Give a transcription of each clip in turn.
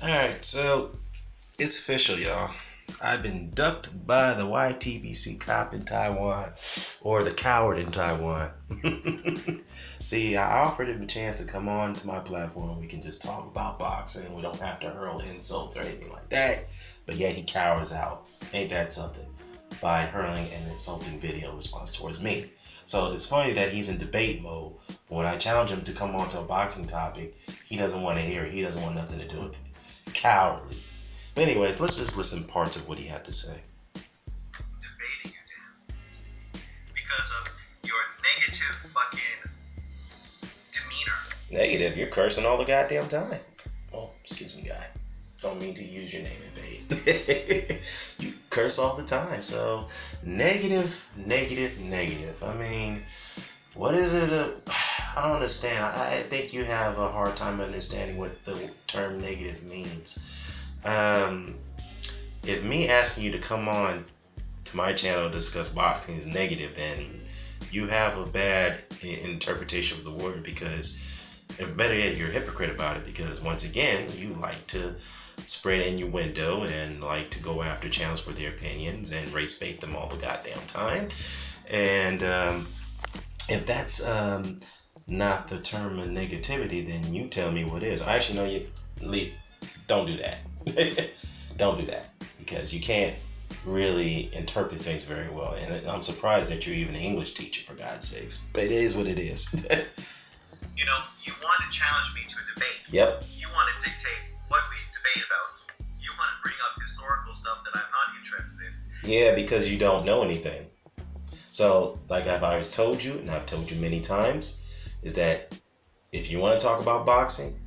Alright, so it's official, y'all. I've been ducked by the YTBC cop in Taiwan, or the coward in Taiwan. See, I offered him a chance to come on to my platform. We can just talk about boxing. We don't have to hurl insults or anything like that. But yet he cowers out. Ain't that something? By hurling an insulting video response towards me. So it's funny that he's in debate mode. But when I challenge him to come on to a boxing topic, he doesn't want to hear it. He doesn't want nothing to do with it. Cowardly. But anyways, let's just listen parts of what he had to say. Debating you, Dan, because of your negative fucking demeanor. Negative? You're cursing all the goddamn time. Oh, excuse me, guy. Don't mean to use your name in vain. You curse all the time. So, negative. I mean, what is it? I don't understand. I think you have a hard time understanding what the term negative means. If me asking you to come on to my channel to discuss boxing is negative, then you have a bad interpretation of the word, because, if better yet, you're a hypocrite about it, because once again, you like to spread innuendo and like to go after channels for their opinions and race bait them all the goddamn time. And if that's not the term of negativity, then you tell me what is. I actually know you leave. Don't do that. Don't do that, because you can't really interpret things very well. And I'm surprised that you're even an English teacher, for God's sakes. But it is what it is. You know, you want to challenge me to a debate. Yep. You want to dictate what we debate about. You want to bring up historical stuff that I'm not interested in. Yeah, because you don't know anything. So, like I've always told you, and I've told you many times, is that if you want to talk about boxing,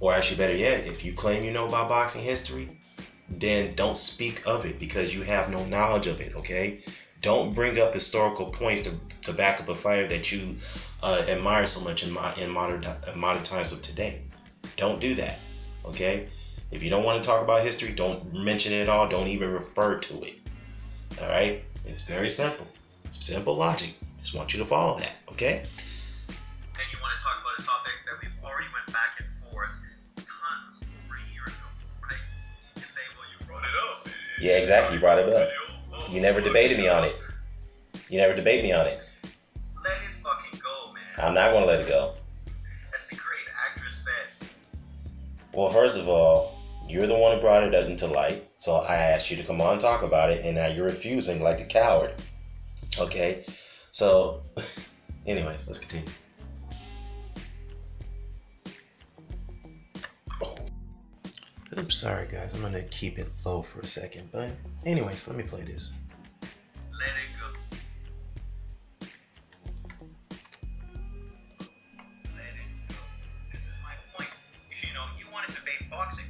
or actually better yet, if you claim you know about boxing history, then don't speak of it, because you have no knowledge of it, okay? Don't bring up historical points to back up a fighter that you admire so much in modern times of today. Don't do that, okay? If you don't want to talk about history, don't mention it at all. Don't even refer to it, all right? It's very simple. It's simple logic. Just want you to follow that, okay? And you want to talk about a topic that we've already went back and forth tons over a year ago, right? You say, well, you brought it up. Yeah, exactly. You brought it up. You never debated me on it. You never debate me on it. Let it fucking go, man. I'm not going to let it go. As the great actress said. Well, first of all, you're the one who brought it up into light. So I asked you to come on and talk about it, and now you're refusing like a coward. Okay? So, anyways, let's continue. Oops, sorry guys. I'm going to keep it low for a second. But anyways, let me play this. Let it go. Let it go. This is my point. You know, you want to debate boxing.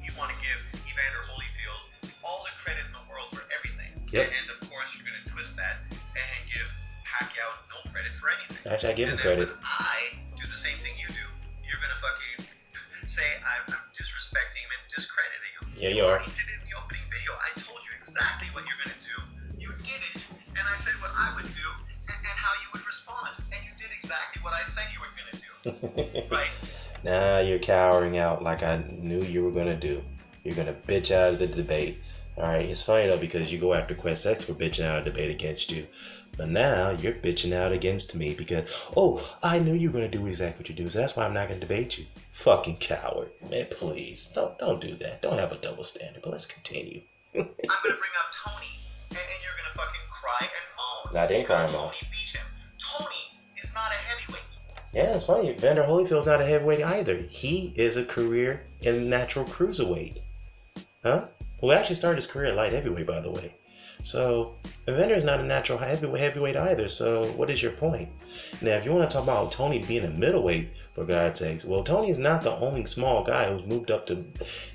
You want to give Evander Holyfield all the credit in the world for everything. Yep. And of course, you're going to twist that and give Pacquiao no credit for anything. Actually, I give him and credit. When I do the same thing you do, you're going to fucking say I'm disrespecting him and discrediting him. Yeah, you are. You did it in the opening video. I told you exactly what you're going to do. You did it, and I said what I would do and how you would respond. And you did exactly what I said you were going to do. Right? Now you're cowering out like I knew you were going to do. You're going to bitch out of the debate. All right, it's funny though, because you go after Quest X for bitching out a debate against you. But now you're bitching out against me because, oh, I knew you were going to do exactly what you do, so that's why I'm not going to debate you. Fucking coward. Man, please, don't do that. Don't have a double standard, but let's continue. I'm going to bring up Tony, and you're going to fucking cry and moan. I didn't cry and moan. Tony beat him. Tony is not a heavyweight. Yeah, it's funny. Evander Holyfield's not a heavyweight either. He is a career in natural cruiserweight. Huh? Well, he actually started his career at light heavyweight, by the way. So, Evander is not a natural heavyweight either, so what is your point? Now, if you want to talk about Tony being a middleweight, for God's sakes, well, Tony is not the only small guy who's moved up to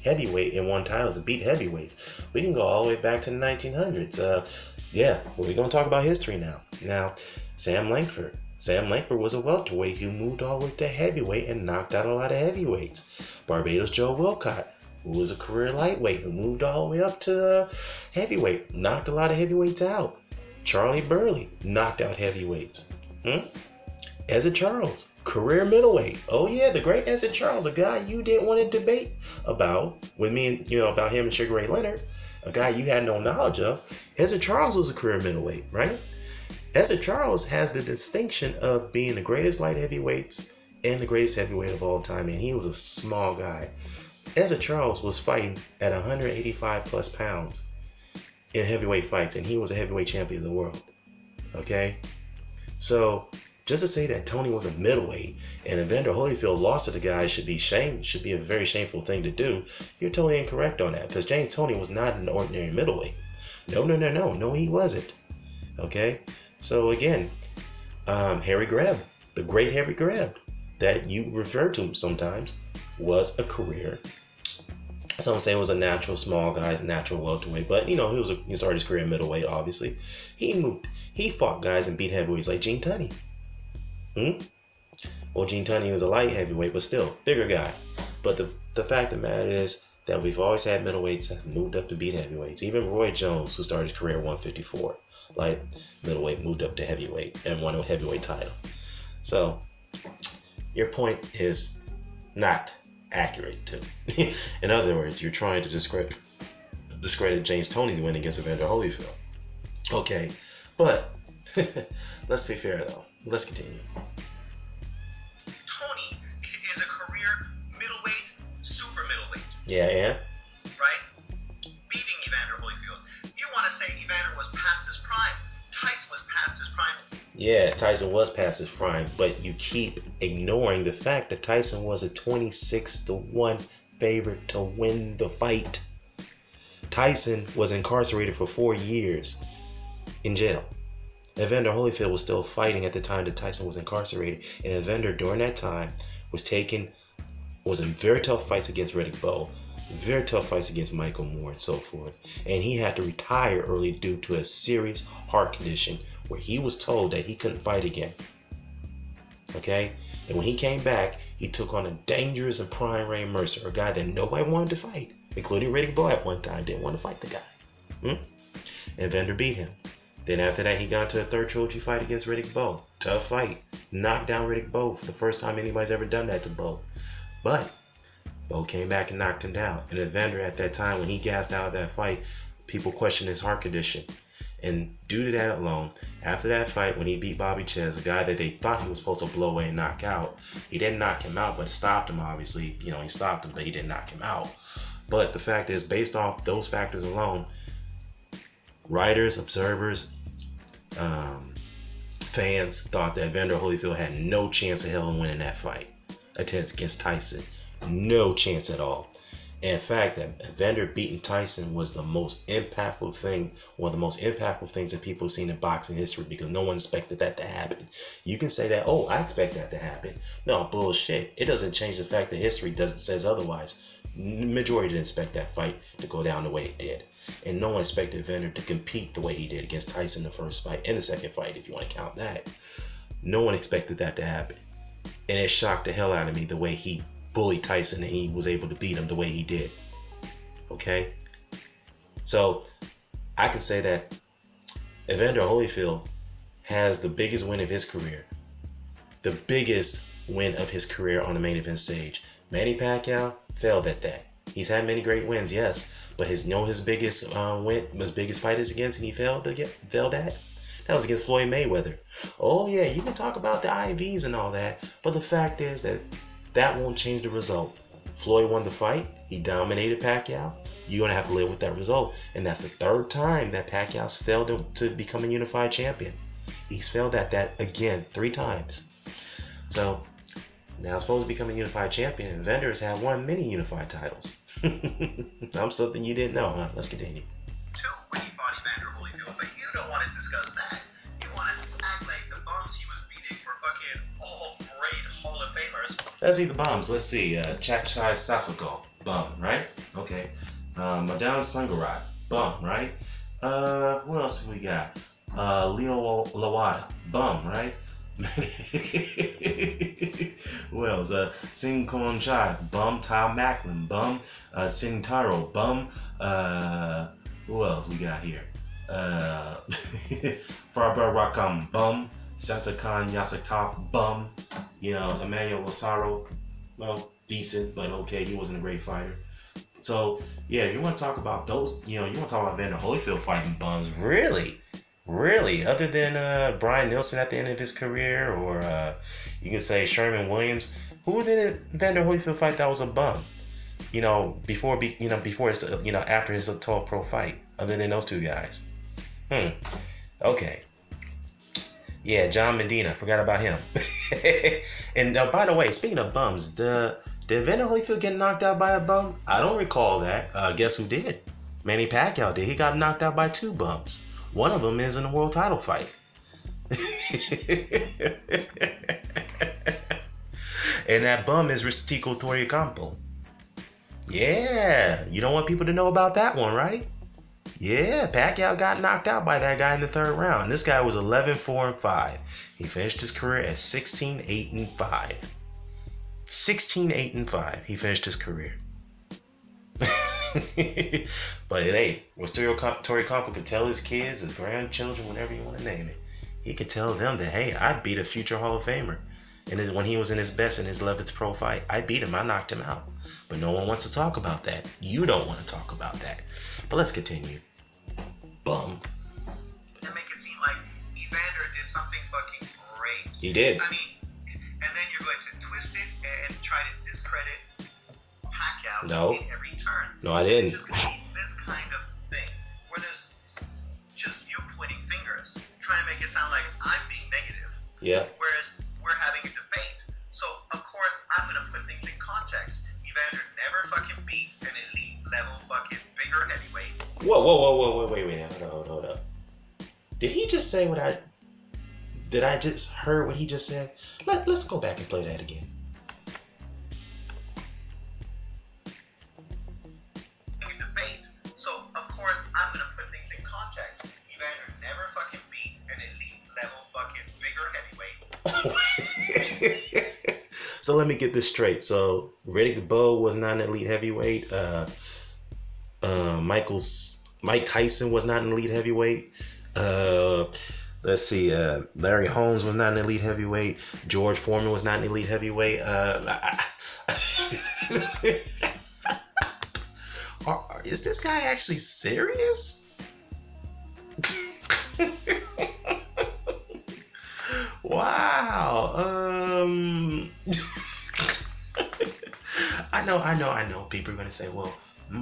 heavyweight and won titles and beat heavyweights. We can go all the way back to the 1900s. Yeah, well, we're going to talk about history now. Now, Sam Langford. Sam Langford was a welterweight who moved all the way to heavyweight and knocked out a lot of heavyweights. Barbados Joe Wilcott, who was a career lightweight, who moved all the way up to heavyweight, knocked a lot of heavyweights out. Charlie Burley knocked out heavyweights. Ezzard Charles, career middleweight. Oh yeah, the great Ezzard Charles, a guy you didn't want to debate about with me and about him and Sugar Ray Leonard, a guy you had no knowledge of. Ezzard Charles was a career middleweight, right? Ezzard Charles has the distinction of being the greatest light heavyweights and the greatest heavyweight of all time, and he was a small guy. Ezzard Charles was fighting at 185 plus pounds in heavyweight fights, and he was a heavyweight champion of the world. Okay? So, just to say that Tony was a middleweight and Evander Holyfield lost to the guy should be a very shameful thing to do. You're totally incorrect on that, because James Toney was not an ordinary middleweight. No, he wasn't. Okay? So again, Harry Greb, the great Harry Greb that you refer to sometimes, was a career. Some say it was a natural small guy, natural welterweight, but he started his career middleweight. Obviously, he fought guys and beat heavyweights like Gene Tunney. Well, Gene Tunney was a light heavyweight, but still bigger guy. But the fact of the matter is that we've always had middleweights that moved up to beat heavyweights. Even Roy Jones, who started his career at 154, light middleweight, moved up to heavyweight and won a heavyweight title. So your point is not accurate too. In other words, you're trying to discredit James Toney's win against Evander Holyfield. Okay, but let's be fair though. Let's continue. Tony is a career middleweight, super middleweight. Yeah. Right? Beating Evander Holyfield. You want to say Evander was past his prime. Tyson was past his prime. Yeah, Tyson was past his prime, but you keep ignoring the fact that Tyson was a 26-1 favorite to win the fight. Tyson was incarcerated for 4 years in jail. Evander Holyfield was still fighting at the time that Tyson was incarcerated, and Evander during that time was in very tough fights against Riddick Bowe, very tough fights against Michael Moore and so forth, and he had to retire early due to a serious heart condition where he was told that he couldn't fight again. Okay? And when he came back, he took on a dangerous and prime Ray Mercer, a guy that nobody wanted to fight, including Riddick Bowe at one time didn't want to fight the guy. And Evander beat him. Then after that, he got into a third trilogy fight against Riddick Bowe. Tough fight. Knocked down Riddick Bowe for the first time anybody's ever done that to Bowe. But Bowe came back and knocked him down. And Evander at that time, when he gassed out of that fight, people questioned his heart condition. And due to that alone, after that fight, when he beat Bobby Ches, a guy that they thought he was supposed to blow away and knock out, he didn't knock him out, but stopped him, obviously. He stopped him, but he didn't knock him out. But the fact is, based off those factors alone, writers, observers, fans thought that Evander Holyfield had no chance of hell in winning that fight against Tyson. No chance at all. And in fact, that Evander beating Tyson was the most impactful thing, one of the most impactful things that people have seen in boxing history, because no one expected that to happen. You can say that, oh, I expect that to happen. No, bullshit. It doesn't change the fact that history says otherwise. Majority didn't expect that fight to go down the way it did. And no one expected Evander to compete the way he did against Tyson in the first fight and the second fight, if you want to count that. No one expected that to happen. And it shocked the hell out of me the way he bullied Tyson and he was able to beat him the way he did. Okay? So, I can say that Evander Holyfield has the biggest win of his career. The biggest win of his career on the main event stage. Manny Pacquiao failed at that. He's had many great wins, yes, but his biggest fight is against, and he failed at. That was against Floyd Mayweather. Oh yeah, you can talk about the IVs and all that, but the fact is that won't change the result. Floyd won the fight. He dominated Pacquiao. You're gonna have to live with that result, and that's the third time that Pacquiao's failed to become a unified champion. He's failed at that again 3 times. So. Now supposed to become a unified champion, and Evander has had won many unified titles. I'm something you didn't know, huh? Let's continue. Too, when he fought Evander Holyfield, but you don't want to discuss that. You want to act like the bums he was beating were fucking all great Hall of Famers. Let's see the bums. Let's see. Chakchai Sasako, bum, right? Okay. Madonna Sangarat, bum, right? What else have we got? Leo Lawada, bum, right? Who else? Sing Kon Chai, bum. Tal Macklin, bum. Sing Taro, bum. Who else we got here? Farber Rakam, bum. Satsukan Yasatov, bum. You know, Emmanuel Lazaro, well, decent, but okay, he wasn't a great fighter. So, yeah, if you want to talk about those, you want to talk about Vander Holyfield fighting bums, really? Really? Other than Brian Nielsen at the end of his career, or you can say Sherman Williams, who did Vander Holyfield fight that was a bum? Before his, after his 12 pro fight, other than those two guys. Okay. Yeah, John Medina. Forgot about him. And by the way, speaking of bums, did Vander Holyfield get knocked out by a bum? I don't recall that. Guess who did? Manny Pacquiao did. He got knocked out by 2 bums. One of them is in a world title fight. And that bum is Ristico Toriacampo. Yeah, you don't want people to know about that one, right? Yeah, Pacquiao got knocked out by that guy in the 3rd round. This guy was 11-4-5. He finished his career at 16-8-5. 16-8-5. He finished his career. But hey, Toriacampo could tell his kids, his grandchildren, whatever you want to name it, he could tell them that, hey, I beat a future Hall of Famer. And when he was in his best in his 11th pro fight, I beat him. I knocked him out. But no one wants to talk about that. You don't want to talk about that. But let's continue. Bum. And make it seem like Evander did something fucking great. He did. I mean, and then you're going to twist it and try to discredit Pacquiao in every turn. No, I didn't. It's just gonna be this kind of thing where there's just you pointing fingers, trying to make it sound like I'm being negative. Yeah. Whereas we're having a debate. So, of course, I'm going to put things in context. Evander never fucking beat an elite level fucking bigger heavyweight. Whoa, wait, hold up. Did he just say did I just heard what he just said? Let's go back and play that again. Debate. So, of course, I'm going to put things in context. Evander never fucking beat an elite level fucking bigger heavyweight. So let me get this straight. So Riddick Bowe was not an elite heavyweight. Mike Tyson was not an elite heavyweight. Let's see. Larry Holmes was not an elite heavyweight. George Foreman was not an elite heavyweight. Is this guy actually serious? Wow. I know. People are gonna say, well,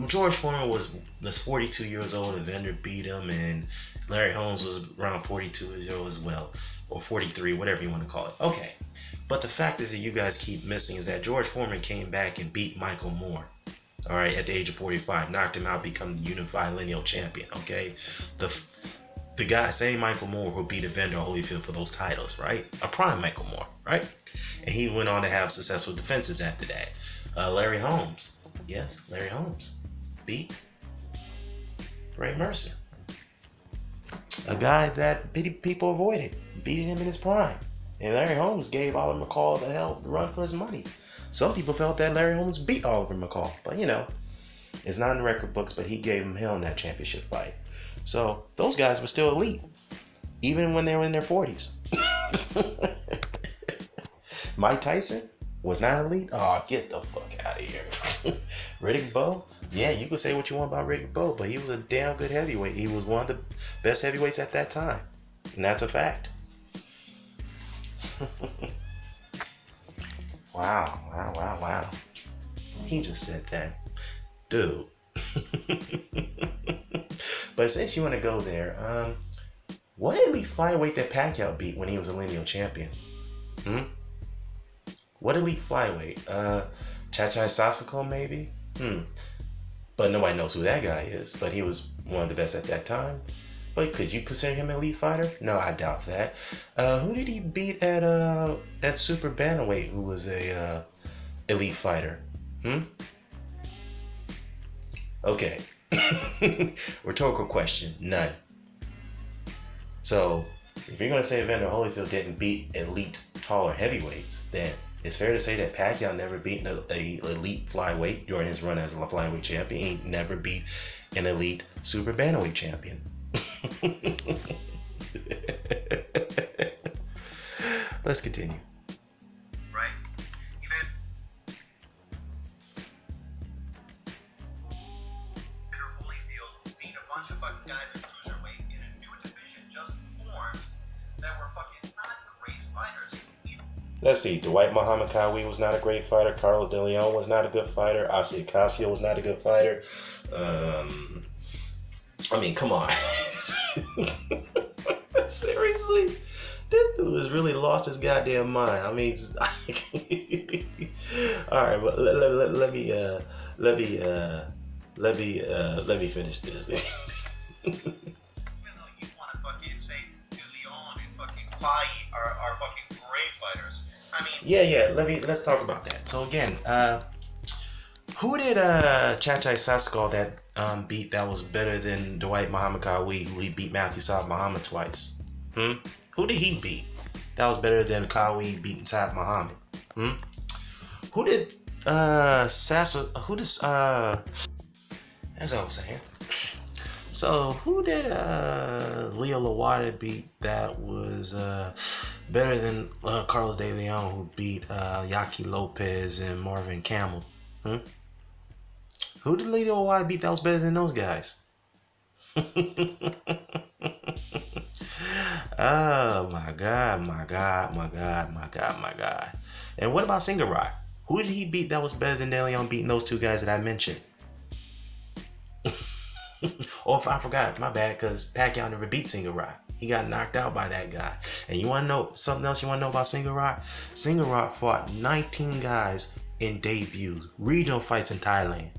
George Foreman was 42 years old and Vander beat him, and Larry Holmes was around 42 years old as well, or 43, whatever you want to call it. Okay, but the fact is that you guys keep missing is that George Foreman came back and beat Michael Moore. All right, at the age of 45, knocked him out, become the unified lineal champion. Okay, the guy, same Michael Moore who beat Evander Holyfield for those titles, right? A prime Michael Moore, right? And he went on to have successful defenses after that. Larry Holmes, yes, Larry Holmes beat Ray Mercer, a guy that people avoided, beating him in his prime. And Larry Holmes gave Oliver McCall the run for his money. Some people felt that Larry Holmes beat Oliver McCall, but it's not in the record books, but he gave him hell in that championship fight. So those guys were still elite, even when they were in their 40s. Mike Tyson was not elite? Oh, get the fuck out of here. Riddick Bowe? Yeah, you could say what you want about Riddick Bowe, but he was a damn good heavyweight. He was one of the best heavyweights at that time. And that's a fact. Wow. He just said that. Dude. But since you want to go there, what elite flyweight that Pacquiao beat when he was a lineal champion? What elite flyweight? Chachai Sasako maybe? But nobody knows who that guy is. But he was one of the best at that time. But could you consider him an elite fighter? No, I doubt that. Who did he beat at super bantamweight who was a elite fighter? Okay. Rhetorical question. None. So, if you're going to say Evander Holyfield didn't beat elite taller heavyweights, then it's fair to say that Pacquiao never beat an elite flyweight during his run as a flyweight champion. He never beat an elite super bantamweight champion. Let's continue. Right? Even Holyfield beat a bunch of fucking guys in cruiserweight in a new division just formed that were fucking not great fighters. Let's see. Dwight Muhammad Qawi was not a great fighter. Carlos De Leon was not a good fighter. Asi Casio was not a good fighter. I mean, come on. Seriously? This dude has really lost his goddamn mind. I mean, all right, but let me finish this. Even though you want to fucking say De Leon and fucking Pai are fucking great fighters. I mean, Let's talk about that. So again, who did Chachai Saskal that beat that was better than Dwight Muhammad Qawi, who he beat Matthew Saad Muhammad twice? Who did he beat that was better than Qawi beating Saad Muhammad? Who did as I was saying. So who did Leo Lawada beat that was better than Carlos De Leon, who beat Yaki Lopez and Marvin Camel? Who did Leo Lawada beat that was better than those guys? Oh my God. And what about Singarai? Who did he beat that was better than De Leon beating those two guys that I mentioned? Oh, if I forgot, my bad, because Pacquiao never beat Singarai. He got knocked out by that guy. And you want to know something else you want to know about Singarai? Singarai fought 19 guys in debuts, regional fights in Thailand.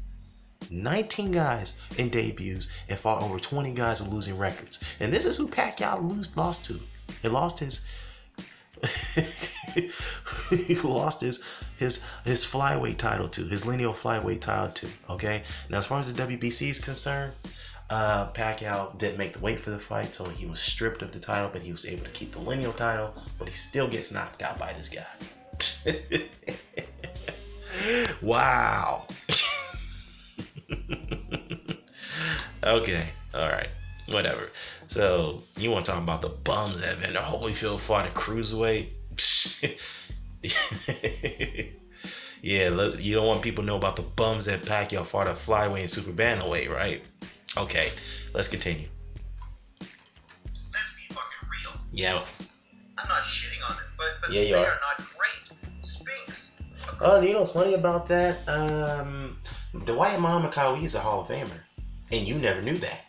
19 guys in debuts and fought over 20 guys with losing records. And this is who Pacquiao lost to. He lost his he lost his flyweight title to, his lineal flyweight title to. Okay, now as far as the WBC is concerned, Pacquiao didn't make the weight for the fight, so he was stripped of the title, but he was able to keep the lineal title, but he still gets knocked out by this guy. Wow. Okay, all right, whatever. So you want to talk about the bums that Evander Holyfield fought at cruiserweight? Yeah, you don't want people to know about the bums that Pacquiao fought at flyweight and super bantamweight, right? Okay, let's continue. Let's be fucking real. Yeah. I'm not shitting on it, but yeah, they are not great. Spinks. Oh, you know what's funny about that? Dwight Muhammad Qawi is a Hall of Famer, and you never knew that.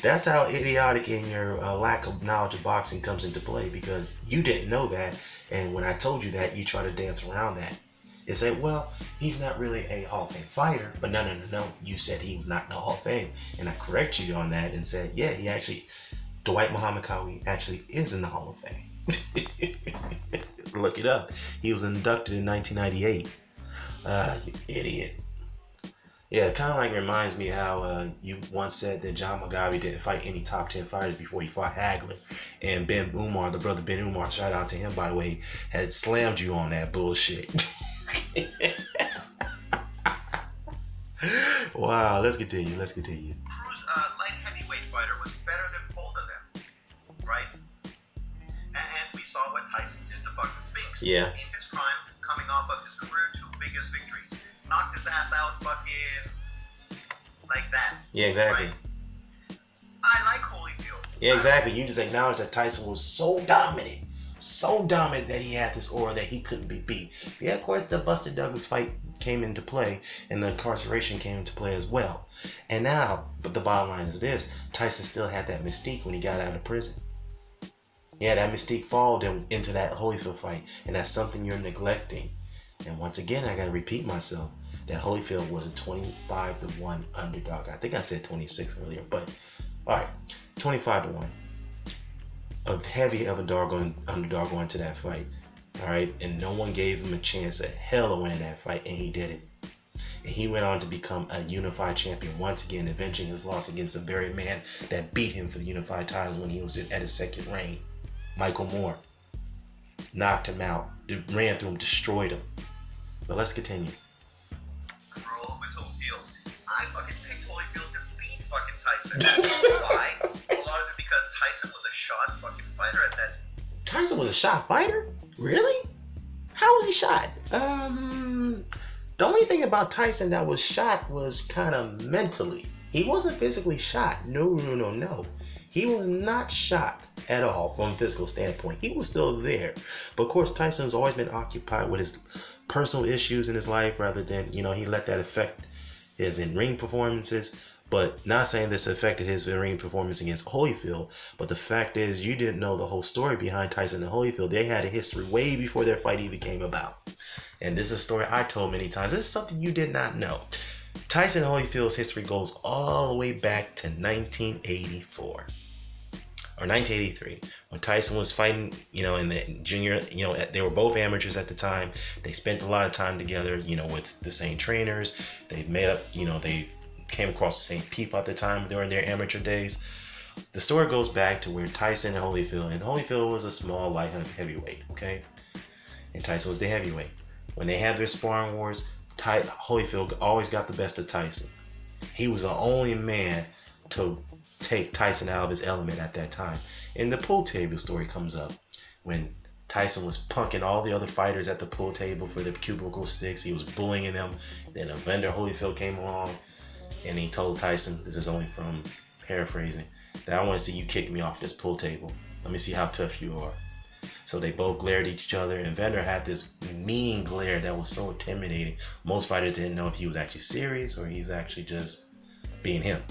That's how idiotic in your lack of knowledge of boxing comes into play, because you didn't know that, and when I told you that, you try to dance around that and say, well, he's not really a Hall of Fame fighter. But no, you said he was not in the Hall of Fame, and I correct you on that and said, yeah, Dwight Muhammad Qawi actually is in the Hall of Fame. Look it up. He was inducted in 1998. You idiot. Yeah, it kind of like reminds me how you once said that John Mugabe didn't fight any top 10 fighters before he fought Hagler. And Ben Umar, the brother Ben Umar, shout out to him, by the way, had slammed you on that bullshit. Wow, let's continue. Cruz, light heavyweight fighter, was better than both of them, right? And we saw what Tyson did to fucking Spinks. Yeah. In his prime, coming off of his career 2 biggest victories. Knocked his ass out fucking like that. Yeah, exactly. Right? I like Holyfield. Yeah, exactly. You just acknowledge that Tyson was so dominant that he had this aura that he couldn't be beat. Yeah, of course, the Buster Douglas fight came into play, and the incarceration came into play as well. And now, but the bottom line is this: Tyson still had that mystique when he got out of prison. Yeah, that mystique followed him into that Holyfield fight, and that's something you're neglecting. And once again, I gotta repeat myself, that Holyfield was a 25-1 underdog. I think I said 26 earlier, but all right, 25-1. A heavy of a underdog going to that fight. All right, and no one gave him a chance at hell of winning that fight, and he did it. And he went on to become a unified champion once again, avenging his loss against the very man that beat him for the unified titles when he was at his second reign, Michael Moore. Knocked him out, ran through him, destroyed him. But let's continue. Roll with Holyfield. I fucking picked Holyfield to beat fucking Tyson. Why? A lot of it because Tyson was a shot fucking fighter at that Tyson was a shot fighter? Really? How was he shot? The only thing about Tyson that was shot was kind of mentally. He wasn't physically shot. No. He was not shot at all from a physical standpoint. He was still there. But of course, Tyson's always been occupied with his personal issues in his life rather than, he let that affect his in-ring performances. But not saying this affected his in-ring performance against Holyfield. But the fact is, you didn't know the whole story behind Tyson and Holyfield. They had a history way before their fight even came about. And this is a story I told many times. This is something you did not know. Tyson and Holyfield's history goes all the way back to 1984 or 1983 when Tyson was fighting, in the junior, they were both amateurs at the time. They spent a lot of time together, with the same trainers. They made up, they came across the same people at the time during their amateur days. The story goes back to where Tyson and Holyfield was a small light heavyweight, okay? And Tyson was the heavyweight. When they had their sparring wars, Holyfield always got the best of Tyson. He was the only man to take Tyson out of his element at that time. And the pool table story comes up when Tyson was punking all the other fighters at the pool table for the cubicle sticks. He was bullying them. Then Evander Holyfield came along and he told Tyson, this is only from paraphrasing, that I want to see you kick me off this pool table. Let me see how tough you are. So they both glared at each other, and Vander had this mean glare that was so intimidating. Most fighters didn't know if he was actually serious or he was actually just being him,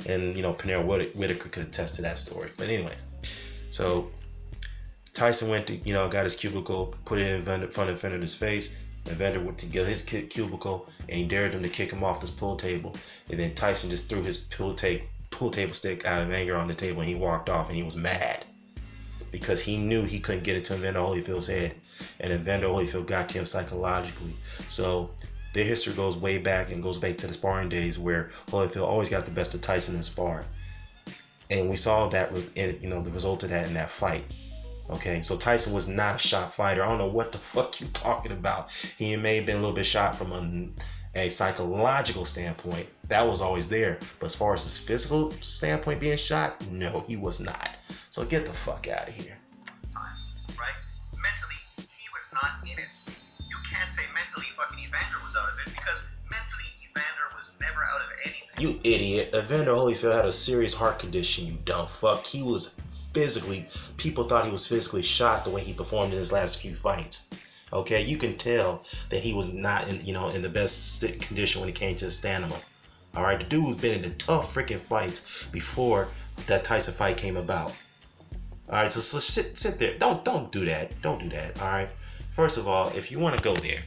And, Pernell Whitaker could attest to that story. But anyways, so Tyson went to, got his cubicle, put it in front of Vander's face. And Vander went to get his cubicle, and he dared him to kick him off this pool table. And then Tyson just threw his pool table stick out of anger on the table, and he walked off, and he was mad. Because he knew he couldn't get it to Evander Holyfield's head. And Evander Holyfield got to him psychologically. So their history goes way back and goes back to the sparring days where Holyfield always got the best of Tyson in sparring. And we saw that was, the result of that in that fight. Okay, so Tyson was not a shot fighter. I don't know what the fuck you talking about. He may have been a little bit shot from a psychological standpoint. That was always there. But as far as his physical standpoint being shot, no, he was not. So get the fuck out of here. Right? Mentally, he was not in it. You can't say mentally fucking Evander was out of it because mentally Evander was never out of anything. You idiot. Evander Holyfield had a serious heart condition, you dumb fuck. He was people thought he was physically shot the way he performed in his last few fights. Okay, you can tell that he was not in the best condition when it came to his stamina. All right, the dude was been in the tough freaking fights before that Tyson fight came about. All right, so sit there. Don't do that. Don't do that. All right. First of all, if you want to go there,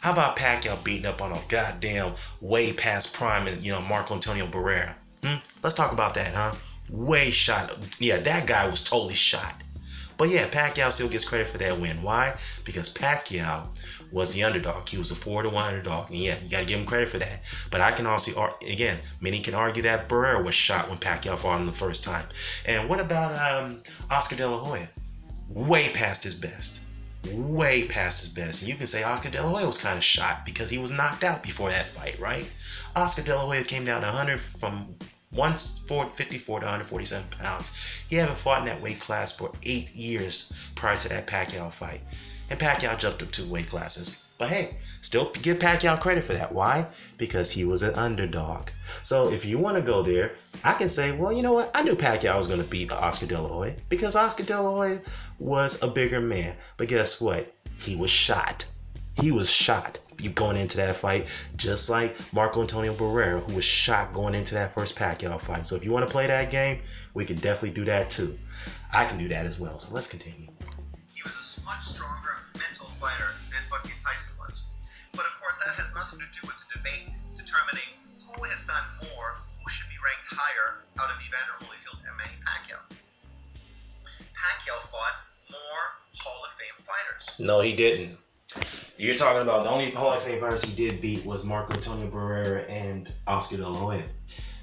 how about Pacquiao beating up on a goddamn way past prime and Marco Antonio Barrera? Let's talk about that, huh? Way shot. Yeah, that guy was totally shot. But yeah, Pacquiao still gets credit for that win. Why? Because Pacquiao was the underdog. He was a 4-1 underdog. And yeah, you got to give him credit for that. But I can also, again, many can argue that Barrera was shot when Pacquiao fought him the first time. And what about Oscar De La Hoya? Way past his best. Way past his best. And you can say Oscar De La Hoya was kind of shot because he was knocked out before that fight, right? Oscar De La Hoya came down 100 from 154 to 147 pounds. He haven't fought in that weight class for 8 years prior to that Pacquiao fight. And Pacquiao jumped up 2 weight classes. But hey, still give Pacquiao credit for that. Why? Because he was an underdog. So if you want to go there, I can say, well, you know what? I knew Pacquiao was going to beat Oscar De La Hoya because Oscar De La Hoya was a bigger man. But guess what? He was shot. He was shot going into that fight, just like Marco Antonio Barrera, who was shot going into that first Pacquiao fight. So if you want to play that game, we can definitely do that too. I can do that as well. So let's continue. He was a much stronger mental fighter than fucking Tyson was. But of course, that has nothing to do with the debate determining who has done more, who should be ranked higher out of Evander Holyfield and Manny Pacquiao. Pacquiao fought more Hall of Fame fighters. No, he didn't. You're talking about the only Hall of Fame fighters he did beat was Marco Antonio Barrera and Oscar De La Hoya.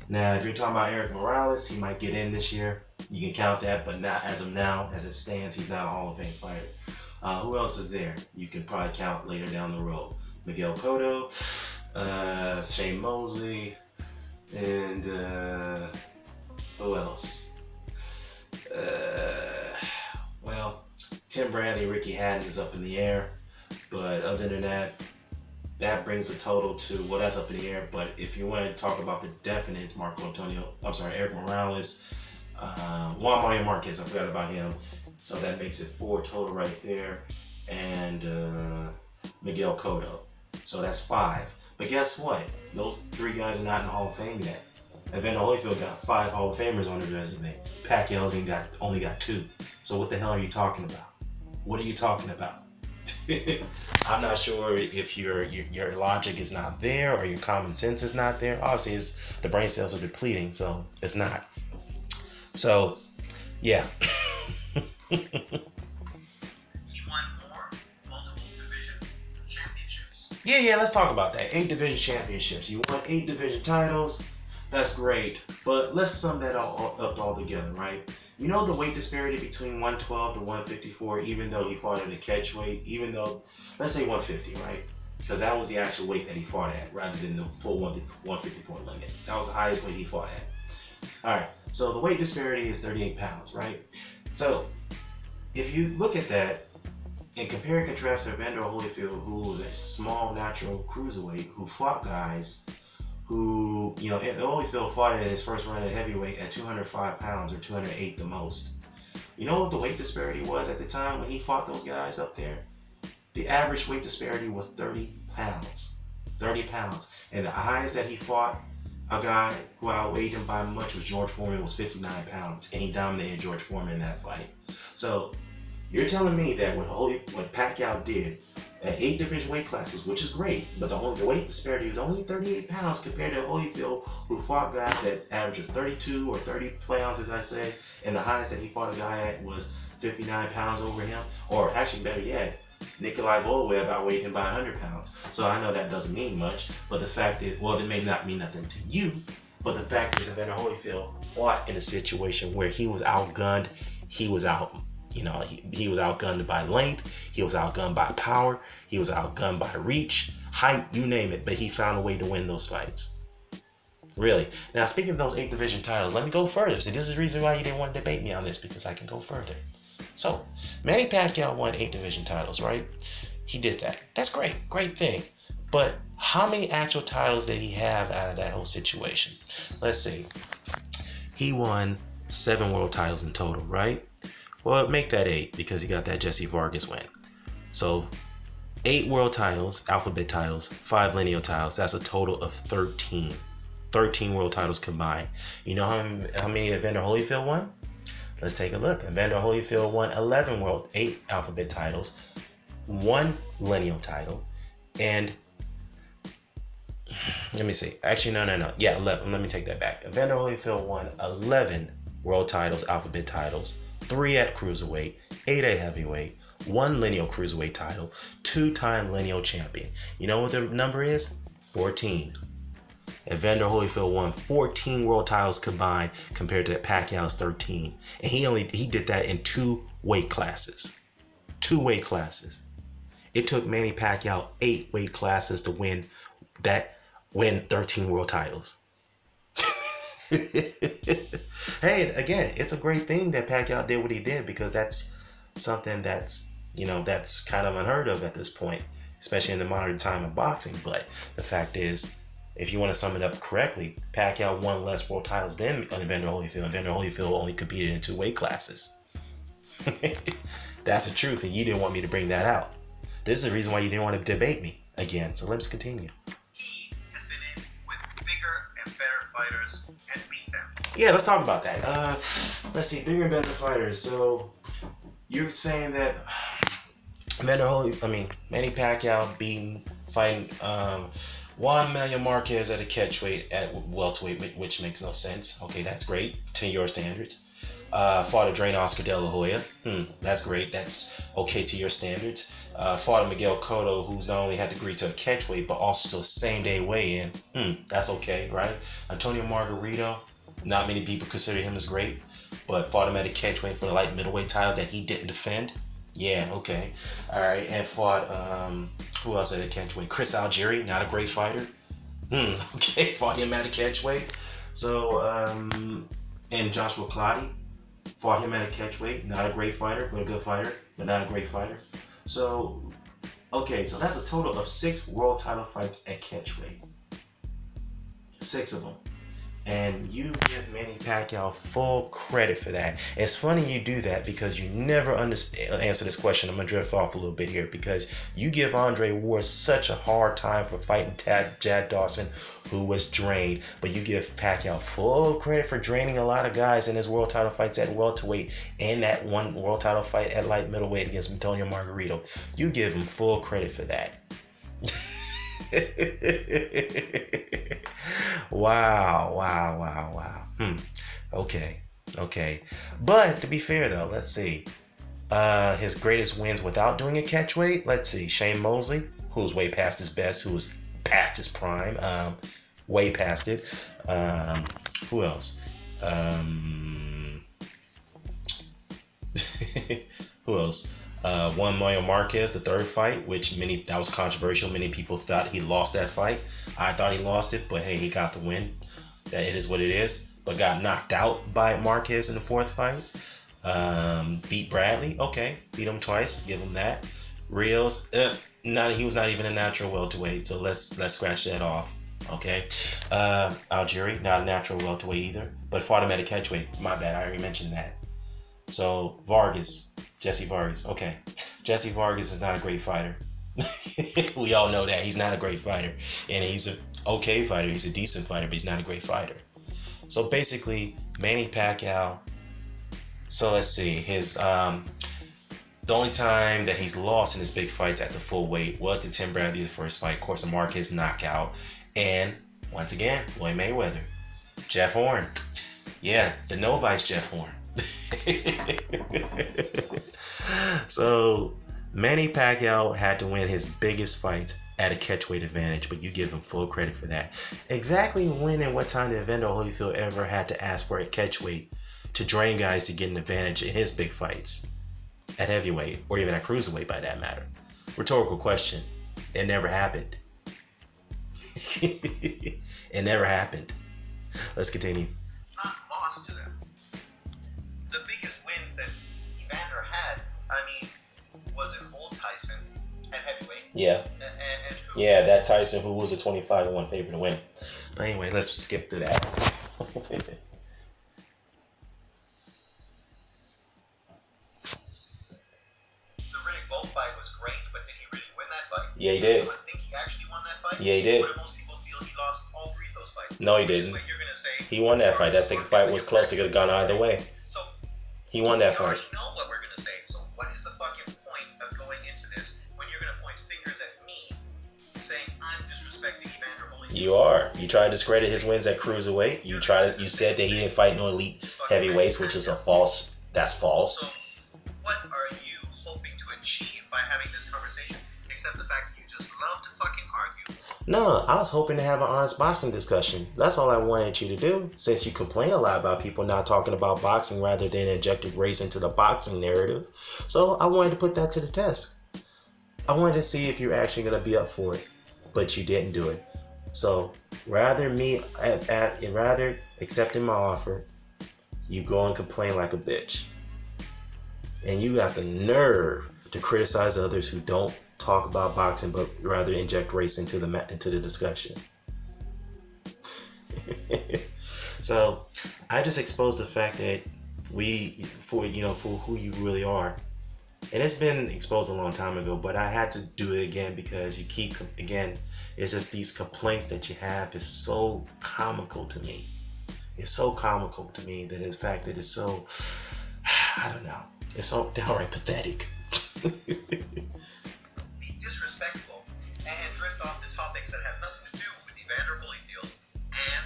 Now, if you're talking about Eric Morales, he might get in this year. You can count that, but not as of now. As it stands, he's not a Hall of Fame fighter. Who else is there? You can probably count later down the road. Miguel Cotto, Shane Mosley, and who else? Well, Tim Bradley, Ricky Hatton is up in the air. But other than that, that brings the total to, well, that's up in the air. But if you want to talk about the definites, Eric Morales, Juan Mario Marquez, I forgot about him. So that makes it 4 total right there. And Miguel Cotto. So that's 5. But guess what? Those 3 guys are not in the Hall of Fame yet. Evander Holyfield got 5 Hall of Famers on his resume. Pacquiao's only got 2. So what the hell are you talking about? What are you talking about? I'm not sure if your logic is not there or your common sense is not there. Obviously, the brain cells are depleting, so it's not. So, yeah. He won more multiple division championships. Yeah, let's talk about that. 8 division championships. You won 8 division titles. That's great. But let's sum that all together, right? You know the weight disparity between 112 to 154, even though he fought at a catch weight, even though, let's say 150, right? Because that was the actual weight that he fought at rather than the full 154 limit. That was the highest weight he fought at. All right, so the weight disparity is 38 pounds, right? So if you look at that and compare and contrast to Evander Holyfield, who was a small natural cruiserweight who fought guys who, you know, Holyfield fought in his first run at heavyweight at 205 pounds or 208 the most. You know what the weight disparity was at the time when he fought those guys up there? The average weight disparity was 30 pounds. 30 pounds. And the highest that he fought a guy who outweighed him by much was George Foreman, was 59 pounds. And he dominated George Foreman in that fight. So you're telling me that what Pacquiao did at 8 different weight classes, which is great, but the weight disparity is only 38 pounds compared to Holyfield, who fought guys at average of 32 or 30 pounds, as I say, and the highest that he fought a guy at was 59 pounds over him, or actually better yet, Nikolai Volkov outweighed him by 100 pounds. So I know that doesn't mean much, but the fact is, well, it may not mean nothing to you, but the fact is Evander Holyfield fought in a situation where he was outgunned, he was outgunned by length, he was outgunned by power, he was outgunned by reach, height, you name it, but he found a way to win those fights. Really. Now, speaking of those 8 division titles, let me go further. See, this is the reason why you didn't want to debate me on this, because I can go further. So, Manny Pacquiao won 8 division titles, right? He did that. That's great. Great thing. But how many actual titles did he have out of that whole situation? Let's see. He won 7 world titles in total, right? Well, make that 8 because he got that Jesse Vargas win. So 8 world titles, alphabet titles, 5 lineal titles. That's a total of 13. 13 world titles combined. You know how many Evander Holyfield won? Let's take a look. Evander Holyfield won 8 alphabet titles, 1 lineal title, and let me see. Actually, no. Yeah, 11. Let me take that back. Evander Holyfield won 11 world titles, alphabet titles, 3 at cruiserweight, 8 at heavyweight, 1 lineal cruiserweight title, 2-time lineal champion. You know what the number is? 14. Evander Holyfield won 14 world titles combined compared to Pacquiao's 13. And he did that in 2 weight classes. 2 weight classes. It took Manny Pacquiao 8 weight classes to win 13 world titles. Hey, again, it's a great thing that Pacquiao did what he did, because that's something that's kind of unheard of at this point, especially in the modern time of boxing. But the fact is, if you want to sum it up correctly, Pacquiao won less world titles than Evander Holyfield. Evander Holyfield only competed in 2 weight classes. That's the truth, and you didn't want me to bring that out. This is the reason why you didn't want to debate me again. So let's continue. He has been in with bigger and better fighters and beat them. Yeah, let's talk about that. Let's see, bigger and better fighters. So you're saying that Manny Pacquiao fighting Juan Manuel Marquez at a catchweight at welterweight, which makes no sense. Okay, that's great to your standards. Fought a Drain Oscar De La Hoya. That's great. That's okay to your standards. Fought a Miguel Cotto, who's not only had to agree to a catchweight, but also to a same-day weigh-in. That's okay, right? Antonio Margarito. Not many people consider him as great, but fought him at a catchweight for the light middleweight title that he didn't defend. Yeah, okay. All right, and fought, who else at a catchweight? Chris Algieri, not a great fighter. Okay, fought him at a catchweight. So, and Joshua Clottey. Fought him at a catchweight. Not a great fighter, but a good fighter, but not a great fighter. So, okay, so that's a total of 6 world title fights at catchweight. 6 of them. And you give Manny Pacquiao full credit for that. It's funny you do that because you never answer this question. I'm going to drift off a little bit here because you give Andre Ward such a hard time for fighting Chad Dawson, who was drained. But you give Pacquiao full credit for draining a lot of guys in his world title fights at welterweight and that one world title fight at light middleweight against Antonio Margarito. You give him full credit for that. Wow. Okay. But to be fair though, let's see. His greatest wins without doing a catchweight. Let's see. Shane Mosley, who's way past his best, who's past his prime, way past it. Who else? Who else? Juan Manuel Marquez, the third fight, that was controversial. Many people thought he lost that fight. I thought he lost it, but hey, he got the win. That it is what it is. But got knocked out by Marquez in the fourth fight. Beat Bradley. Okay, beat him twice. Give him that. Rios, he was not even a natural welterweight. So let's scratch that off. Okay. Algieri, not a natural welterweight either, but fought him at a catchweight. My bad. I already mentioned that. So Jesse Vargas. Okay. Jesse Vargas is not a great fighter. We all know that. He's not a great fighter. And he's an okay fighter. He's a decent fighter, but he's not a great fighter. So basically, Manny Pacquiao. So let's see. The only time that he's lost in his big fights at the full weight was to Tim Bradley, the first fight. Of course, a Marquez knockout. And once again, Floyd Mayweather. Jeff Horn. Yeah, the novice Jeff Horn. So Manny Pacquiao had to win his biggest fights at a catchweight advantage, but you give him full credit for that. Exactly when and what time did Evander Holyfield ever had to ask for a catchweight to drain guys to get an advantage in his big fights at heavyweight or even at cruiserweight, by that matter? Rhetorical question. It never happened. It never happened. Let's continue. Not lost to them. The biggest wins that Evander had, was it old Tyson at heavyweight? Yeah. And who? Yeah, that Tyson who was a 25-1 favorite to win. But anyway, let's skip to that. The Riddick Bowe fight was great, but did he really win that fight? Yeah, he did. Do you think he actually won that fight? Yeah, he did. Or do most people feel he lost all 3 of those fights? No, he didn't. What you're gonna say, He won that fight. That second fight was close. It could have gone either way. So He won that you fight. already know what we're gonna say. So what is the fucking point of going into this when you're gonna point fingers at me, saying I'm disrespecting Evander Holyfield? You are. You try to discredit his wins at cruiserweight. You said that he didn't fight no elite heavyweights, which is false. That's false. So what are you hoping to achieve by having this conversation, except the fact that you just love to fucking argue? No, I was hoping to have an honest boxing discussion. That's all I wanted you to do, since you complain a lot about people not talking about boxing rather than injecting race into the boxing narrative. So I wanted to put that to the test. I wanted to see if you're actually going to be up for it, but you didn't do it. So rather accepting my offer, you go and complain like a bitch. And you got the nerve to criticize others who don't talk about boxing, but rather inject race into the discussion. So I just exposed the fact that for who you really are. And it's been exposed a long time ago, but I had to do it again because it's just these complaints that you have is so comical to me. It's so comical to me that the fact that it's so, I don't know, it's so downright pathetic. Be disrespectful and drift off to topics that have nothing to do with Evander Holyfield and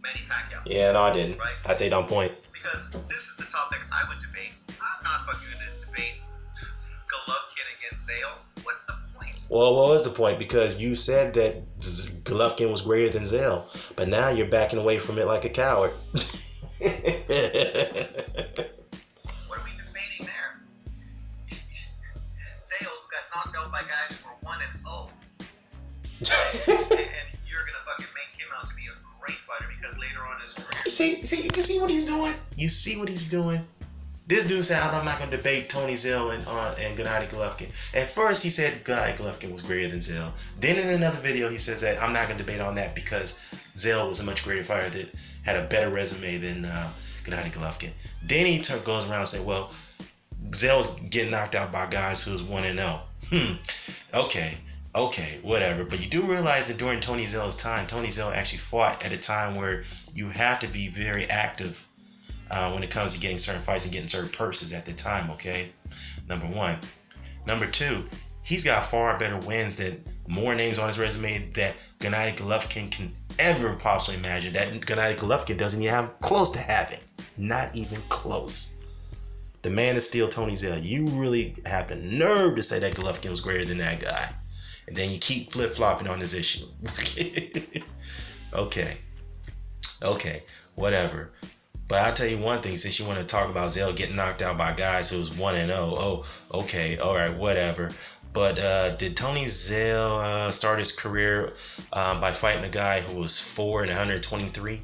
Manny Pacquiao. Yeah, no, I didn't. Right? I stayed on point. Because this is the topic I would debate. I'm not fucking going to debate Golovkin against Zale. What's the point? Well, what was the point? Because you said that Golovkin was greater than Zale, but now you're backing away from it like a coward. What are we debating there? Zale got knocked out by guys who were 1-0. And you're going to fucking make him out to be a great fighter because later on in his career... You see what he's doing? You see what he's doing? This dude said, I'm not going to debate Tony Zell and Gennady Golovkin. At first, he said Gennady Golovkin was greater than Zell. Then in another video, he says that I'm not going to debate on that because Zell was a much greater fighter that had a better resume than Gennady Golovkin. Then he goes around and says, well, Zell's getting knocked out by guys who's 1-0. Okay, whatever. But you do realize that during Tony Zell's time, Tony Zell actually fought at a time where you have to be very active when it comes to getting certain fights and getting certain purses at the time, okay? Number one. Number two, he's got far better wins than more names on his resume that Gennady Golovkin can ever possibly imagine. That Gennady Golovkin doesn't even have close to having. Not even close. The man is still Tony Zell. You really have the nerve to say that Golovkin was greater than that guy. And then you keep flip-flopping on this issue. Okay, whatever. But I'll tell you one thing, since you want to talk about Zell getting knocked out by guys who was 1-0. Oh, okay, all right, whatever. But did Tony Zell start his career by fighting a guy who was 4-123?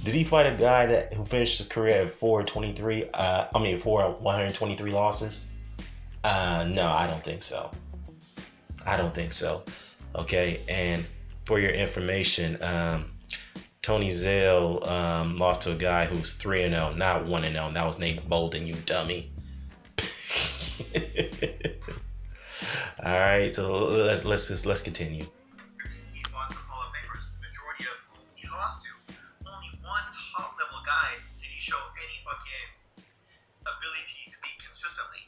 Did he fight a guy who finished his career at 4-123 losses? No, I don't think so. Okay, and for your information, Tony Zell lost to a guy who was 3-0, not 1-0. That was Nate Bolden, you dummy. All right, so let's continue. He fought some Hall of Famers, the majority of whom he lost to. Only one top-level guy did he show any fucking ability to beat consistently.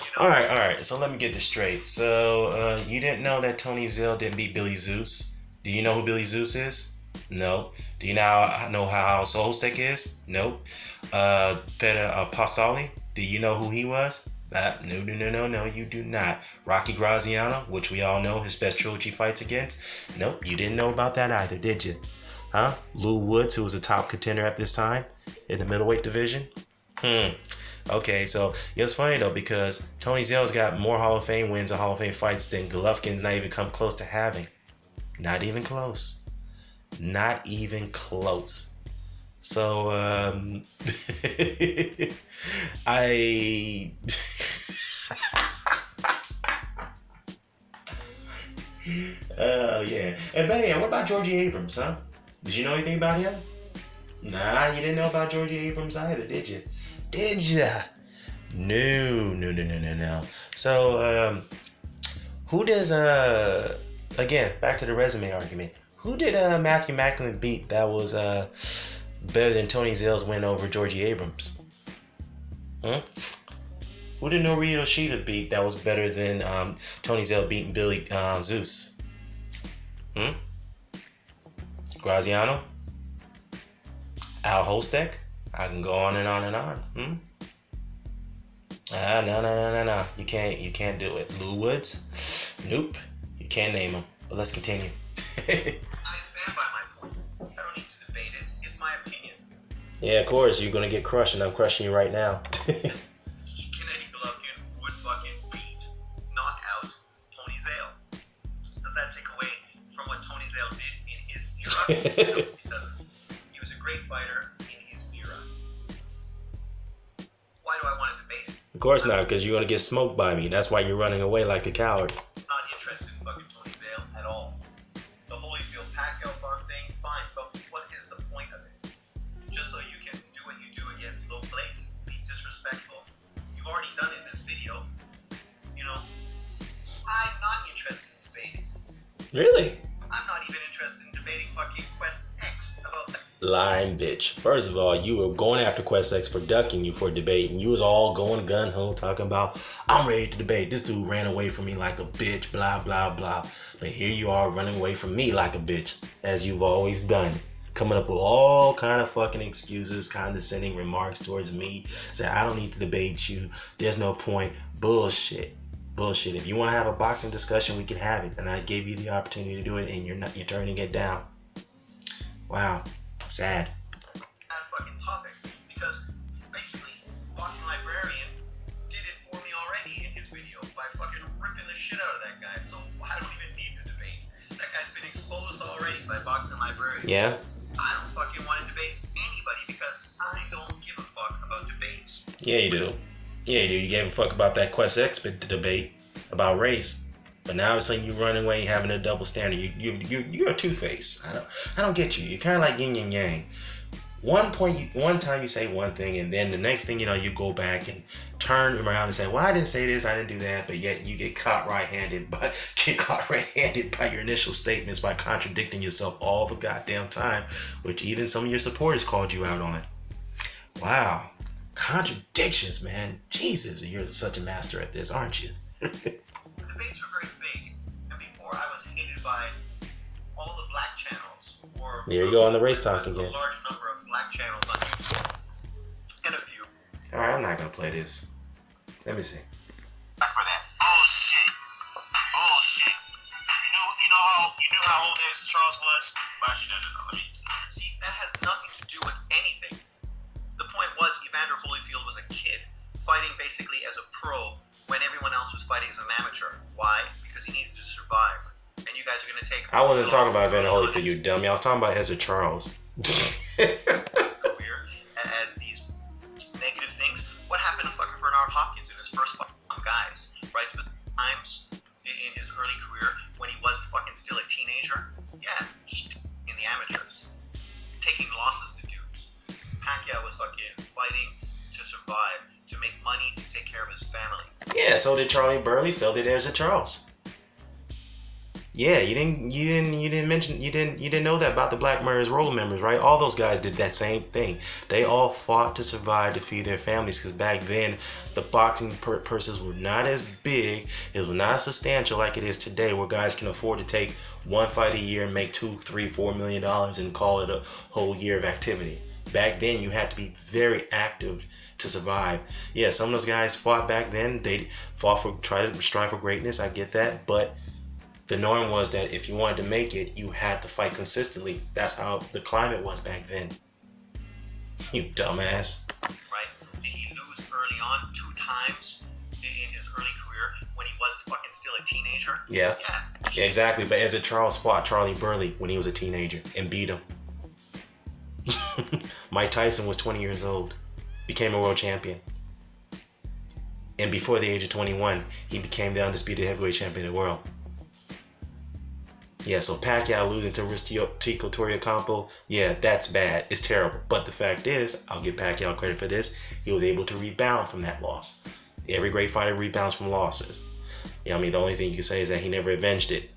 You know? All right. So let me get this straight. So you didn't know that Tony Zell didn't beat Billy Zeus? Do you know who Billy Zeus is? No. Do you now know how Solstek is? Nope. Fedor Apostoli? Do you know who he was? No, you do not. Rocky Graziano, which we all know his best trilogy fights against? Nope, you didn't know about that either, did you? Huh? Lou Woods, who was a top contender at this time in the middleweight division? Okay, so it's funny though, because Tony Zell's got more Hall of Fame wins and Hall of Fame fights than Golovkin's not even come close to having. Not even close. So, oh yeah. And better yet, what about Georgie Abrams, huh? Did you know anything about him? Nah, you didn't know about Georgie Abrams either, did you? Did ya? No. So, who does, again, back to the resume argument. Who did Matthew Macklin beat that was better than Tony Zell's win over Georgie Abrams? Who did Norito Shida beat that was better than Tony Zell beating Billy Zeus? Graziano? Al Hostek? I can go on and on and on. No. You can't do it. Lou Woods? Nope. You can't name him. But let's continue. I stand by my point. I don't need to debate it. It's my opinion. Yeah, of course. You're gonna get crushed, and I'm crushing you right now. Gennady Golovkin would fucking beat, knock out Tony Zell. Does that take away from what Tony Zell did in his era? No, it doesn't. He was a great fighter in his era. Why do I want to debate it? Of course not, because you're gonna get smoked by me. That's why you're running away like a coward. Not interested in fucking Tony Zell at all. The Holyfield-Pacquiao farm thing, fine, but what is the point of it? Just so you can do what you do against low plates, be disrespectful. You've already done it in this video. You know, I'm not interested in debating. Really? I'm not even interested in debating fucking Quest X about that. Lying bitch. First of all, you were going after Quest X for ducking you for debate, and you was all going gun-ho talking about, I'm ready to debate. This dude ran away from me like a bitch, blah, blah, blah. But here you are running away from me like a bitch, as you've always done. Coming up with all kind of fucking excuses, condescending remarks towards me, saying I don't need to debate you. There's no point. Bullshit. If you want to have a boxing discussion, we can have it. And I gave you the opportunity to do it, and you're turning it down. Wow. Sad. That fucking topic, because basically Boxing Librarian did it for me already in his video by fucking ripping the shit out of that guy. So I don't even need to debate. That guy's been exposed Yeah. I don't fucking want to debate anybody because I don't give a fuck about debates. Yeah, you do. Yeah, you do. You gave a fuck about that Quest Expert debate about race, but now all of a sudden you running away having a double standard. You're a two-faced. I don't get you. You're kind of like yin and yang. One time you say one thing, and then the next thing you know, you go back and turn around and say, "Well, I didn't say this, I didn't do that," but yet you get caught red-handed by your initial statements by contradicting yourself all the goddamn time, which even some of your supporters called you out on. Wow, contradictions, man. Jesus, you're such a master at this, aren't you? The debates were very big, and before I was hated by all the black channels, or there you go on the race talk again. A large number of black channels on YouTube, and a few. All right, I'm not gonna play this. Let me see. For that bullshit. You knew how old Davis Charles was? Actually, no. Let me see. That has nothing to do with anything. The point was, Evander Holyfield was a kid fighting basically as a pro when everyone else was fighting as an amateur. Why? Because he needed to survive. And you guys are gonna take. I wasn't talking about Evander Holyfield, you dummy. I was talking about Ezra Charles. Career as these negative things. What happened to fucking Bernard Hopkins in his first guys, right? So times in his early career when he was fucking still a teenager, yeah, in the amateurs, taking losses to dudes. Pacquiao was fucking fighting to survive, to make money, to take care of his family. Yeah, so did Charlie Burley, so did Ezra Charles. Yeah, you didn't know that about the Black Murderers Roll members, right? All those guys did that same thing. They all fought to survive, to feed their families, because back then the boxing purses were not as big, it was not as substantial like it is today, where guys can afford to take one fight a year and make $2, $3, $4 million and call it a whole year of activity. Back then you had to be very active to survive. Yeah, some of those guys fought back then. They fought try to strive for greatness. I get that, but the norm was that if you wanted to make it, you had to fight consistently. That's how the climate was back then. You dumbass. Right? Did he lose early on 2 times in his early career when he was fucking still a teenager? Yeah. Yeah, exactly. But Ezra Charles fought Charlie Burley when he was a teenager and beat him. Mike Tyson was 20 years old, became a world champion. And before the age of 21, he became the undisputed heavyweight champion of the world. Yeah, so Pacquiao losing to Tico Toriacampo, yeah, that's bad. It's terrible. But the fact is, I'll give Pacquiao credit for this, he was able to rebound from that loss. Every great fighter rebounds from losses. Yeah, I mean, the only thing you can say is that he never avenged it.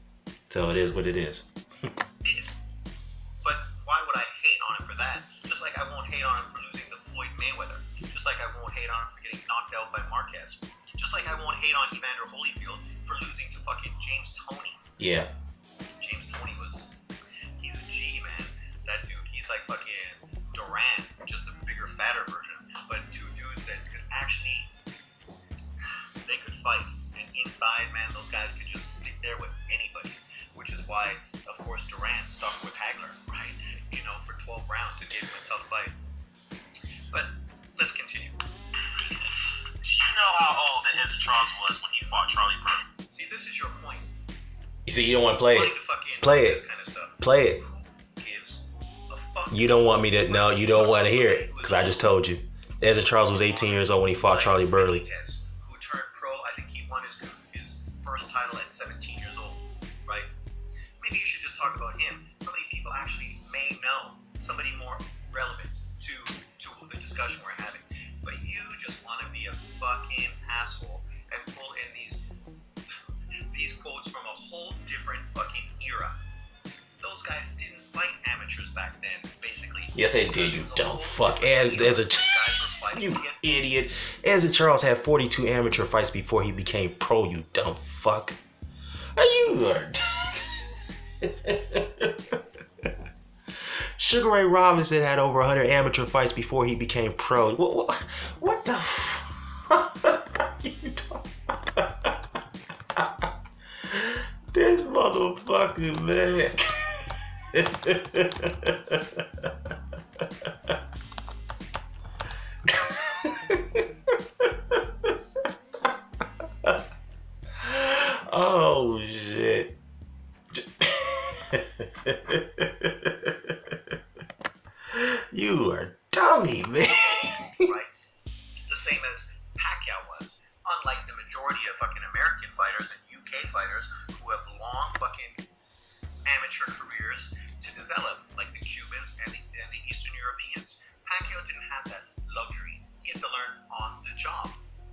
So it is what it is. But why would I hate on him for that? Just like I won't hate on him for losing to Floyd Mayweather. Just like I won't hate on him for getting knocked out by Marquez. Just like I won't hate on Evander Holyfield for losing to fucking James Toney. Yeah. James Toney he's a G, man. That dude, he's like fucking Durant, just a bigger, fatter version. But 2 dudes that could actually, they could fight. And inside, man, those guys could just stick there with anybody. Which is why, of course, Durant stuck with Hagler, right? You know, for 12 rounds and gave him a tough fight. But let's continue. Do you know how old that Ezra Charles was when he fought Charlie Burley? See, this is your point. You see, you don't want to play it. Play it. Kind of stuff. Play it. Who gives a fuck? You don't want me to. No, you don't want to hear it because I just told you. Ezra Charles was 18 years old when he fought Charlie Burley. Who turned pro? I think he won his first title at 17 years old, right? Maybe you should just talk about him. Somebody people actually may know. Somebody more relevant to the discussion we're having. But you just want to be a fucking asshole and pull in these quotes from a whole different fucking era. Those guys didn't fight amateurs back then, basically. Yes, they did, you dumb fuck. And you idiot. Ezra Charles had 42 amateur fights before he became pro, you dumb fuck. Are you... Sugar Ray Robinson had over 100 amateur fights before he became pro. What the fuck are you talking about? This motherfucker, man. Oh shit. majority of fucking American fighters and UK fighters who have long fucking amateur careers to develop, like the Cubans and the Eastern Europeans. Pacquiao didn't have that luxury. He had to learn on the job.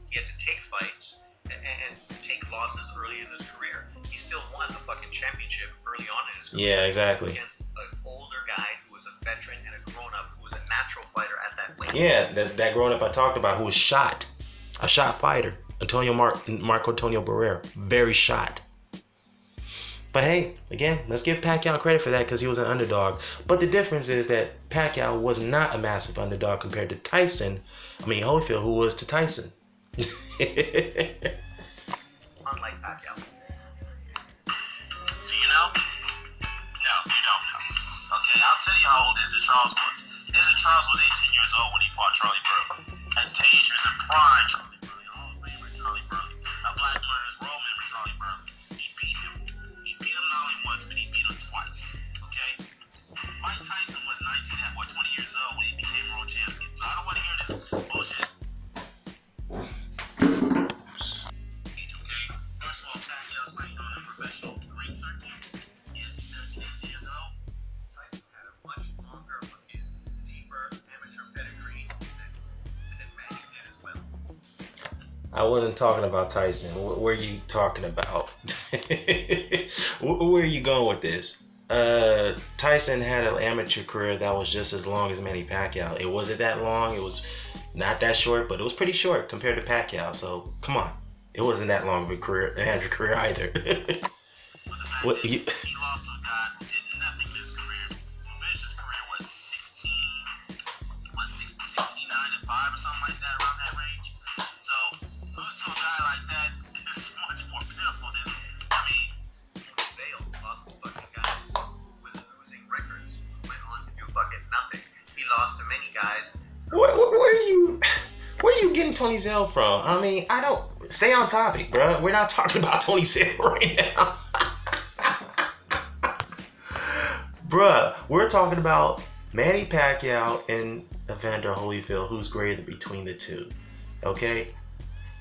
He had to take fights and take losses early in his career. He still won a fucking championship early on in his career. Yeah, exactly. Against an older guy who was a veteran and a grown-up who was a natural fighter at that weight. Yeah, that grown-up I talked about who was shot. A shot fighter. Marco Antonio Barrera. Very shot. But hey, again, let's give Pacquiao credit for that because he was an underdog. But the difference is that Pacquiao was not a massive underdog compared to Holyfield, who was to Tyson. Unlike Pacquiao. Do you know? No, you don't know. Okay, I'll tell you how old Enzo Charles was. Enzo Charles was 18 years old when he fought Charlie Burley. A dangerous and prime Charlie Burley. Hall of Famer Charlie Burley. A black man is role member Charlie Burley. He beat him. He beat him not only once, but he beat him twice. Okay? Mike Tyson was 19 at 20 years old when he became world champion. So I don't want to hear this bullshit. I wasn't talking about Tyson. Where are you talking about? Where are you going with this? Tyson had an amateur career that was just as long as Manny Pacquiao. It wasn't that long. It was not that short, but it was pretty short compared to Pacquiao. So come on, it wasn't that long of a career, amateur career either. What, he lost to a guy who did nothing in his career. Who finished his career was 69 and 5 or something like that, around that range. So lose to a guy like that is much more pitiful than, Bale lost to fucking guys with losing records, went on to do fucking nothing. He lost to many guys. Where are you getting Tony Zell from? I mean, I don't stay on topic, bro. We're not talking about Tony Zell right now. Bruh, we're talking about Manny Pacquiao and Evander Holyfield, who's greater between the two. Okay?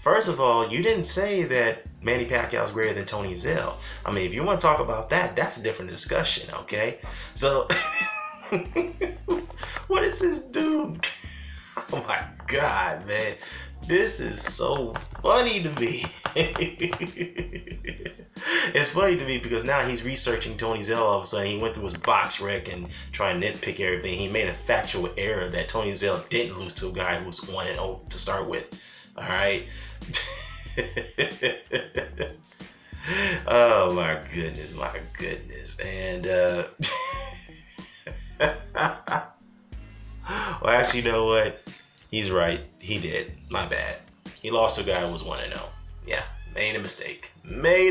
First of all, you didn't say that Manny Pacquiao is greater than Tony Zell. I mean, if you want to talk about that, that's a different discussion, okay? So, what is this dude? Oh my God, man. This is so funny to me. It's funny to me because now he's researching Tony Zell all of a sudden. He went through his box rec and trying to nitpick everything. He made a factual error that Tony Zell didn't lose to a guy who was 1-0 to start with. All right. Oh my goodness. And well, actually, you know what? He's right. He did. My bad. He lost to a guy who was 1-0. Yeah. Made a mistake. My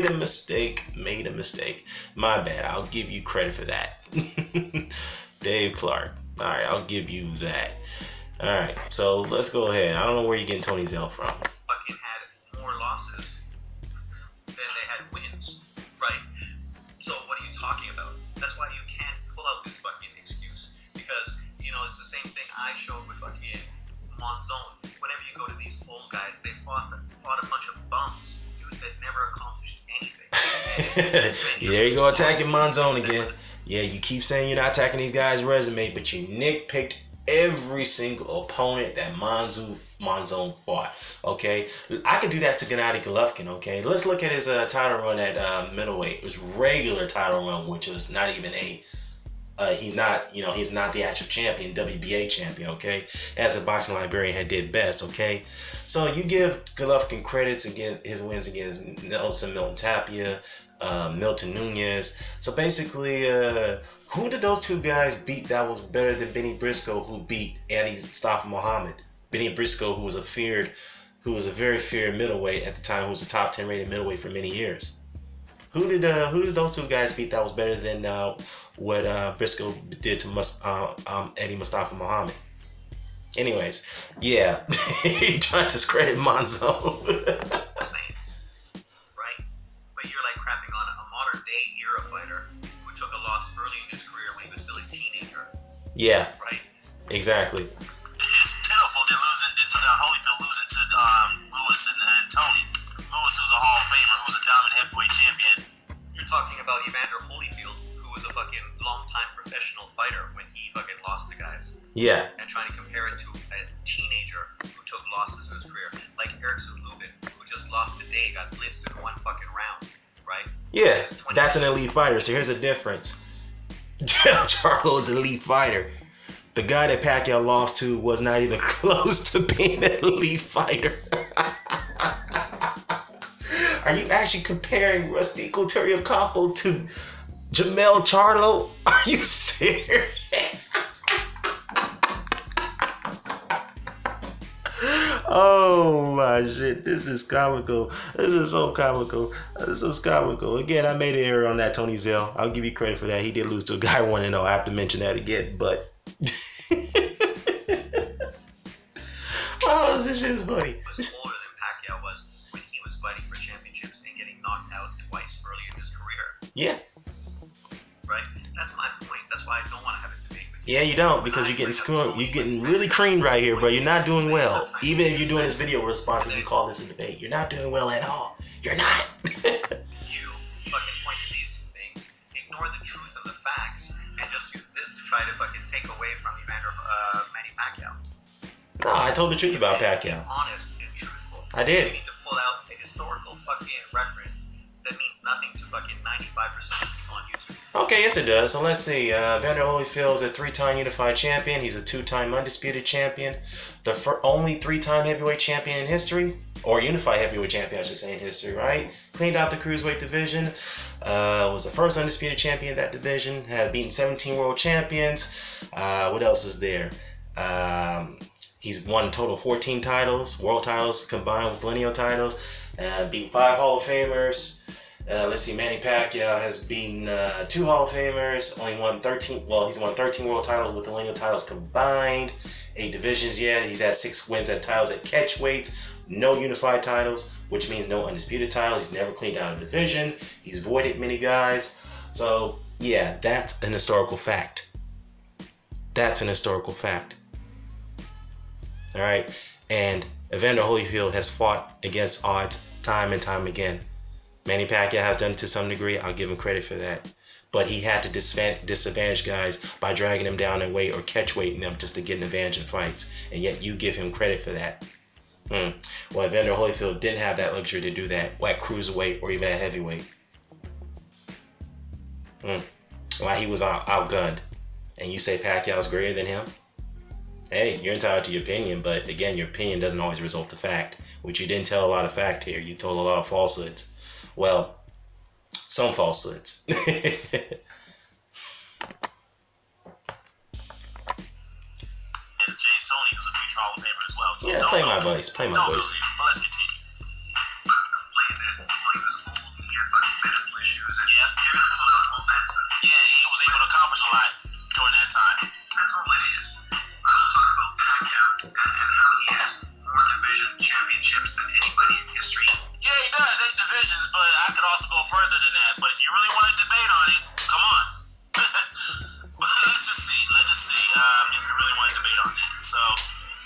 bad. I'll give you credit for that. Dave Clark. All right. I'll give you that. All right. So let's go ahead. I don't know where you're getting Tony Zell from. Fucking had more losses than they had wins. Right? So what are you talking about? That's why you can't pull out this fucking excuse. Because, it's the same thing I showed with fucking Monzon. Whenever you go to these full guys, they fought a bunch of bums. Dudes that never accomplished anything. There you go, attacking Monzon again. Yeah, you keep saying you're not attacking these guys' resume, but you nitpicked every single opponent that Monzon fought. Okay, I could do that to Gennady Golovkin. Okay, let's look at his title run at middleweight. It was regular title run, which was not even a. He's not the actual champion, WBA champion, okay? As a boxing librarian had did best, okay? So you give Golovkin credits against his wins against Milton Tapia, Milton Nunez. So basically, who did those two guys beat that was better than Benny Briscoe, who beat Eddie Mustafa Muhammad? Benny Briscoe, who was a very feared middleweight at the time, who was a top 10 rated middleweight for many years. Who did those two guys beat that was better than what Briscoe did to Eddie Mustafa Muhammad? Anyways, yeah, he trying to discredit Monzon. Right? But you're like crapping on a modern day era fighter who took a loss early in his career when he was still a teenager. Yeah. Right? Exactly. It's pitiful that Holyfield losing to Lewis and Tony. Lewis Yeah. And trying to compare it to a teenager who took losses in his career, like Erickson Lubin, who just lost today, got blitzed in one fucking round, right? Yeah, that's an elite fighter. So here's the difference. Charlo's an elite fighter. The guy that Pacquiao lost to was not even close to being an elite fighter. Are you actually comparing Rustico Terriocampo to Jamel Charlo? Are you serious? Oh my shit, this is comical. This is so comical. This is comical. Again, I made an error on that Tony Zell. I'll give you credit for that. He did lose to a guy 1-0. I have to mention that again, but oh, this shit is funny. Was older than Pacquiao was when he was fighting for championships and getting knocked out twice early in his career. Yeah. Right? That's my point. That's why I don't want to have a debate with you. Yeah, you don't, because you're getting screwed. You're getting really creamed right here, bro. You're not doing well. Even if you're doing this video response, if you call this a debate, you're not doing well at all. You're not. You fucking point to these two things, ignore the truth and the facts, and just use this to try to fucking take away from Manny Pacquiao. No, I told the truth about Pacquiao. Honest and truthful. I did. You need to pull out a historical fucking reference that means nothing to fucking 95% of people on YouTube. Okay, yes it does. So let's see. Vander Holyfield's a 3-time unified champion. He's a 2-time undisputed champion. The only 3-time heavyweight champion in history. Or unified heavyweight champion, I should say, in history, right? Cleaned out the cruiserweight division. Was the first undisputed champion in that division. Had beaten 17 world champions. What else is there? He's won a total of 14 titles, world titles combined with lineal titles. Beat 5 Hall of Famers. Let's see, Manny Pacquiao has beaten 2 Hall of Famers, only won 13, well, he's won 13 world titles with the lineal titles combined, 8 divisions yet. He's had 6 wins at titles at catchweights, no unified titles, which means no undisputed titles. He's never cleaned out a division. He's voided many guys. So, yeah, that's an historical fact. That's an historical fact. All right, and Evander Holyfield has fought against odds time and time again. Manny Pacquiao has done it to some degree. I'll give him credit for that. But he had to disadvantage guys by dragging them down in weight or catch weighting them just to get an advantage in fights. And yet you give him credit for that. Well, Evander Holyfield didn't have that luxury to do that at cruiserweight or even at heavyweight. While he was outgunned. And you say Pacquiao's greater than him? Hey, you're entitled to your opinion, but again, your opinion doesn't always result to fact, which you didn't tell a lot of fact here. You told a lot of falsehoods. Well, some falsehoods. And Jay Sony is a free trial paper as well. So yeah, play my voice. Play my voice. But let's continue. Play this. He was old. He had fucking medical issues. And Yeah, he was able to accomplish a lot during that time. that's all it is. I'm talking about Pacquiao and how he has more division championships than anybody in history. Yeah, he does, 8 divisions, but I could also go further than that. But if you really want to debate on it, come on. But let's just see. If you really want to debate on that. So,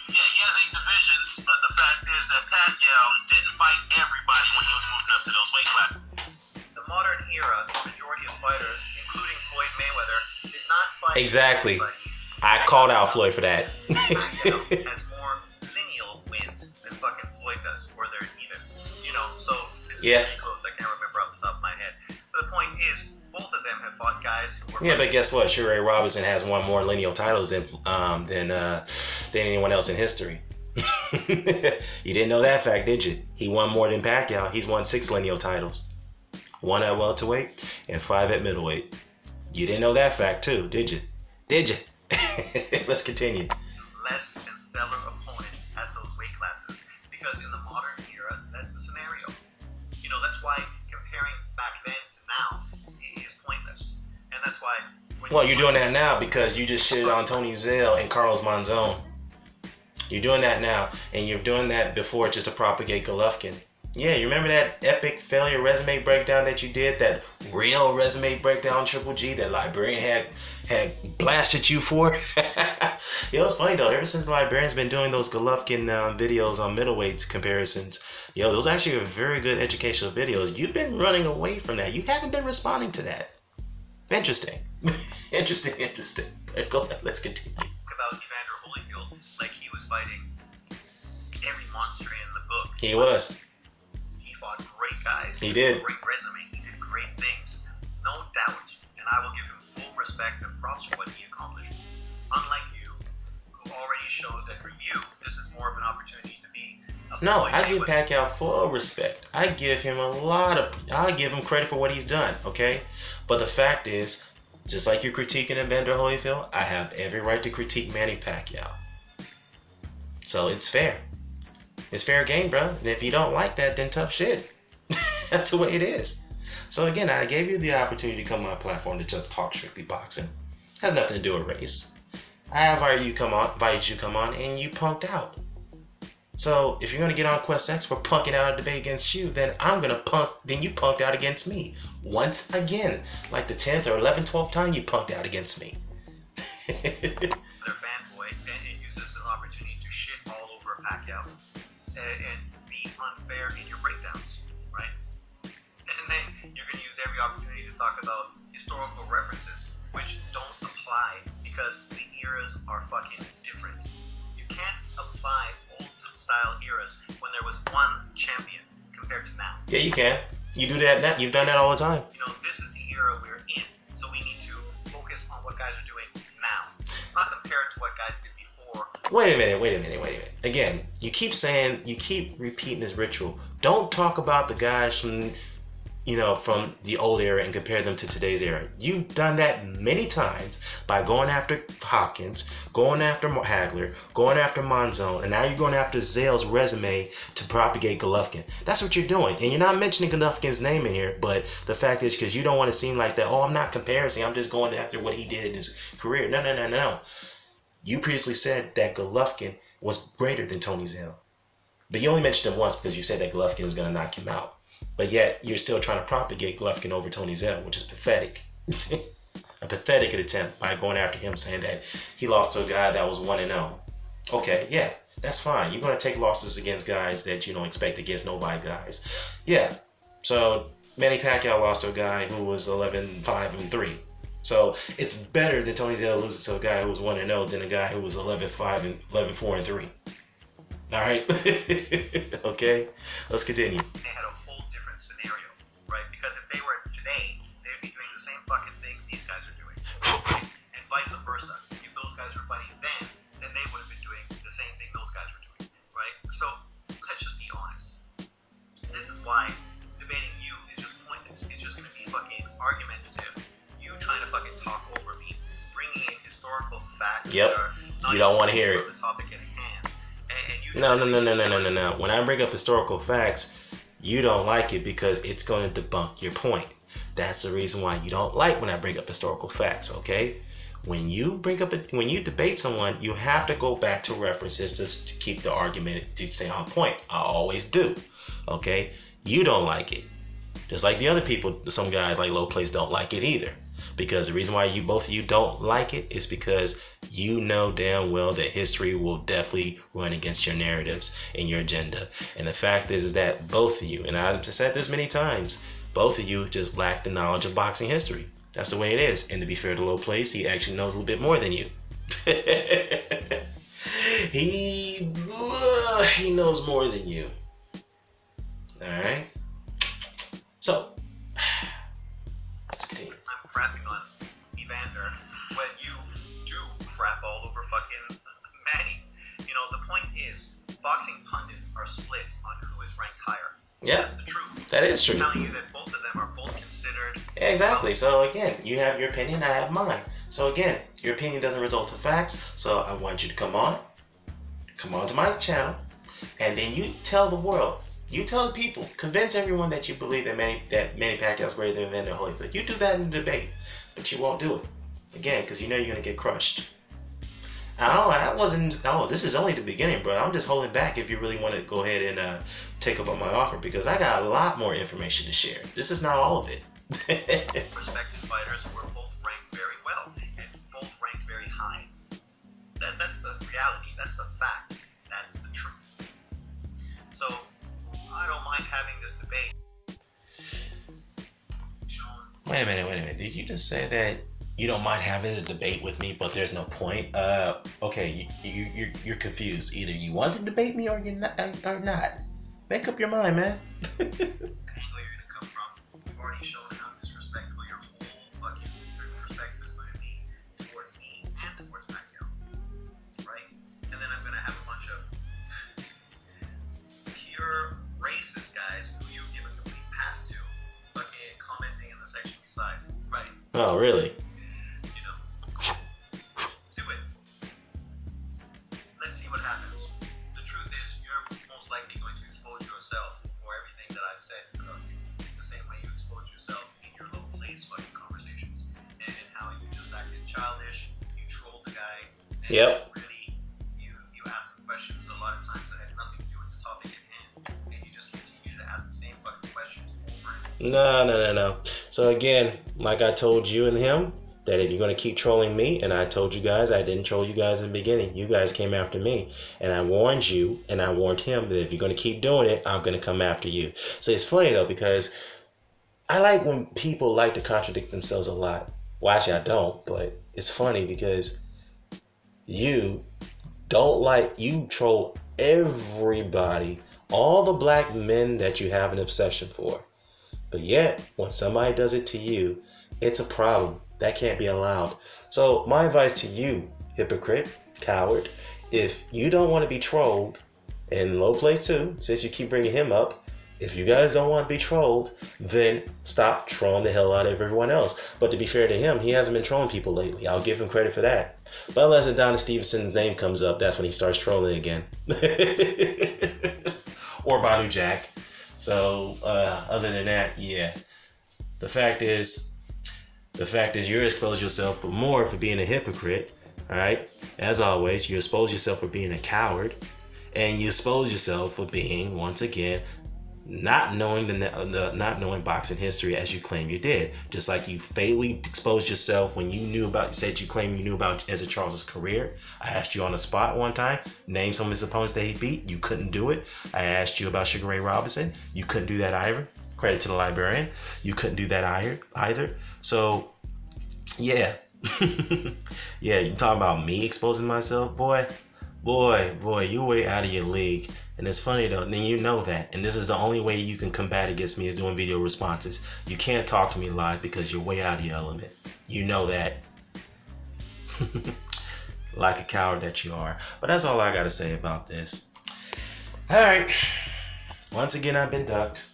yeah, he has 8 divisions, but the fact is that Pacquiao didn't fight everybody when he was moving up to those weight classes. The modern era, the majority of fighters, including Floyd Mayweather, did not fight Exactly. everybody. I called out Floyd for that. Pacquiao has more lineal wins than fucking Floyd does, or they're even. You know, so it's Yeah. pretty close. I can't remember off the top of my head. But the point is, both of them have fought guys who were. Yeah, but guess what? Sherry Robinson has won more lineal titles than anyone else in history. You didn't know that fact, did you? He won more than Pacquiao. He's won 6 lineal titles. 1 at welterweight and 5 at middleweight. You didn't know that fact too, did you? Did you? Let's continue. Less than stellar opponents at those weight classes, because in the modern era, that's the scenario. You know, that's why comparing back then to now is pointless, and that's why. Well, you're doing that now because you just shitted on Tony Zell and Carlos Monzon. You're doing that now, and you're doing that before just to propagate Golovkin. Yeah, you remember that epic failure resume breakdown that you did? That real resume breakdown, Triple G, that Librarian had blasted you for? It was funny though, ever since Librarian's been doing those Golovkin videos on middleweight comparisons, those actually are very good educational videos. You've been running away from that. You haven't been responding to that. Interesting. Interesting. Go ahead, let's continue. About Evander fighting every monster in the book. He was. He fought great guys. He did. Great resume. He did great things. No doubt. And I will give him full respect and props for what he accomplished. Unlike you, who already showed that for you, this is more of an opportunity to be a No, Floyd I give Mayweather. Pacquiao full respect. I give him I give him credit for what he's done, okay? But the fact is, just like you're critiquing Evander Holyfield, I have every right to critique Manny Pacquiao. So it's fair. It's fair game, bro. And if you don't like that, then tough shit. That's the way it is. So again, I gave you the opportunity to come on my platform to just talk strictly boxing. Has nothing to do with race. I invited you to come on, and you punked out. So if you're gonna get on Quest X for punking out a debate against you, then I'm gonna punk. Then you punked out against me once again, like the 10th or 11th, 12th time you punked out against me. Their fanboy and use this as an opportunity to shit all over Pacquiao and be unfair in your breakdowns, right? And then you're going to use every opportunity to talk about historical references, which don't apply because the eras are fucking different. You can't apply old style eras when there was one champion compared to now. Yeah, you can. You do that now. You've done that all the time. You know, this is the era we're in, so we need to focus on what guys are doing now, not compared to what guys did before. Wait a minute. Again, you keep repeating this ritual. Don't talk about the guys from the old era and compare them to today's era. You've done that many times by going after Hopkins, going after Hagler, going after Monzon, and now you're going after Zale's resume to propagate Golovkin. That's what you're doing. And you're not mentioning Golovkin's name in here, but the fact is because you don't want to seem like that, oh, I'm not comparing, I'm just going after what he did in his career. No. You previously said that Golovkin was greater than Tony Zale. But you only mentioned him once because you said that Golovkin was going to knock him out. But yet, you're still trying to propagate Golovkin over Tony Zale, which is pathetic. A pathetic attempt by going after him, saying that he lost to a guy that was 1-0. Okay, yeah, that's fine. You're going to take losses against guys that you don't expect against nobody guys. Yeah, so Manny Pacquiao lost to a guy who was 11-5-3. So it's better than Tony Zale losing to a guy who was 1-0 than a guy who was 11-5 and 11-4-3. All right, okay, let's continue. They had a whole different scenario, right? Because if they were today, they would be doing the same fucking thing these guys are doing, right? And vice versa. If those guys were fighting then they would have been doing the same thing those guys were doing, right? So let's just be honest. This is why debating you is just pointless. It's just going to be fucking argumentative. You trying to fucking talk over me, bringing in historical facts. Yep. That are not You don't want to even hear it. the topic at hand. And you No. When I bring up historical facts, you don't like it because it's going to debunk your point. That's the reason why you don't like when I bring up historical facts, okay? When you debate someone, you have to go back to references to keep the argument to stay on point. I always do, okay? You don't like it. Just like the other people, some guys like Low Place don't like it either. Because the reason why both of you don't like it is because you know damn well that history will definitely run against your narratives and your agenda. And the fact is that both of you, and I've said this many times, both of you just lack the knowledge of boxing history. That's the way it is. And to be fair to Low Place, he actually knows a little bit more than you. He knows more than you. All right. So, let's continue. I'm crapping on Evander when you do crap all over fucking Manny. You know, the point is, boxing pundits are split on who is ranked higher. Yeah. That's the truth. That is true. I'm telling you that both of them are both considered. Exactly. So again, you have your opinion, I have mine. So again, your opinion doesn't result to facts. So I want you to come on to my channel, and then you tell the world, you tell the people, convince everyone that you believe that Manny Pacquiao is greater than Evander Holyfield. You do that in the debate, but you won't do it. Again, because you know you're gonna get crushed. This is only the beginning, bro. I'm just holding back if you really want to go ahead and take up on my offer, because I got a lot more information to share. This is not all of it. Respected fighters who are both ranked very well and both ranked very high. That's the reality. That's the fact. That's the truth. So I don't mind having this debate. Sean, Wait a minute. Did you just say that you don't mind having a debate with me, but there's no point. Okay, you're confused. Either you want to debate me or you're not. Or not. Make up your mind, man. Angle you're gonna come from. You've already shown how disrespectful your whole fucking perspective is going to be towards me and towards Pacquiao, right? And then I'm gonna have a bunch of pure racist guys who you give a complete pass to, fucking commenting in the section beside, right? Oh, really? Do it. Let's see what happens. The truth is, you're most likely going to expose yourself for everything that I've said about you, the same way you expose yourself in your local lace fucking conversations, and how you just acted childish, you trolled the guy, and really, you asked him questions a lot of times that had nothing to do with the topic at hand, and you just continue to ask the same fucking questions over and over. No. So again, like I told you and him, that if you're going to keep trolling me, and I told you guys, I didn't troll you guys in the beginning. You guys came after me. And I warned you, and I warned him that if you're going to keep doing it, I'm going to come after you. So it's funny, though, because I like when people like to contradict themselves a lot. Well, actually, I don't, but it's funny because you troll everybody, all the black men that you have an obsession for. But yet, when somebody does it to you, it's a problem. That can't be allowed. So my advice to you, hypocrite, coward, if you don't want to be trolled, and Low Place too, since you keep bringing him up, if you guys don't want to be trolled, then stop trolling the hell out of everyone else. But to be fair to him, he hasn't been trolling people lately. I'll give him credit for that. But unless Adonis Stevenson's name comes up, that's when he starts trolling again. Or Badu Jack. So other than that, yeah. The fact is you expose yourself more for being a hypocrite. All right. As always, you expose yourself for being a coward, and you expose yourself for being, once again, not knowing not knowing boxing history as you claim you did. Just like you fatally exposed yourself when you said you claimed you knew about Ezra Charles's career. I asked you on the spot one time, name some of his opponents that he beat. You couldn't do it. I asked you about Sugar Ray Robinson. You couldn't do that either. Credit to the librarian. You couldn't do that either. So, yeah. Yeah, you talking about me exposing myself? Boy, you're way out of your league. And it's funny though, then you know that. And this is the only way you can combat against me is doing video responses. You can't talk to me live because you're way out of your element. You know that. Like a coward that you are. But that's all I gotta say about this. Alright. Once again, I've been ducked.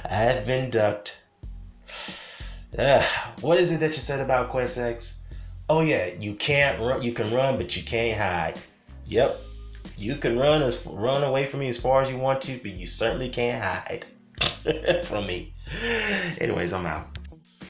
I've been ducked. What is it that you said about Quest X? Oh yeah, you can't run. You can run, but you can't hide. Yep, you can run away from me as far as you want to, but you certainly can't hide from me. Anyways, I'm out.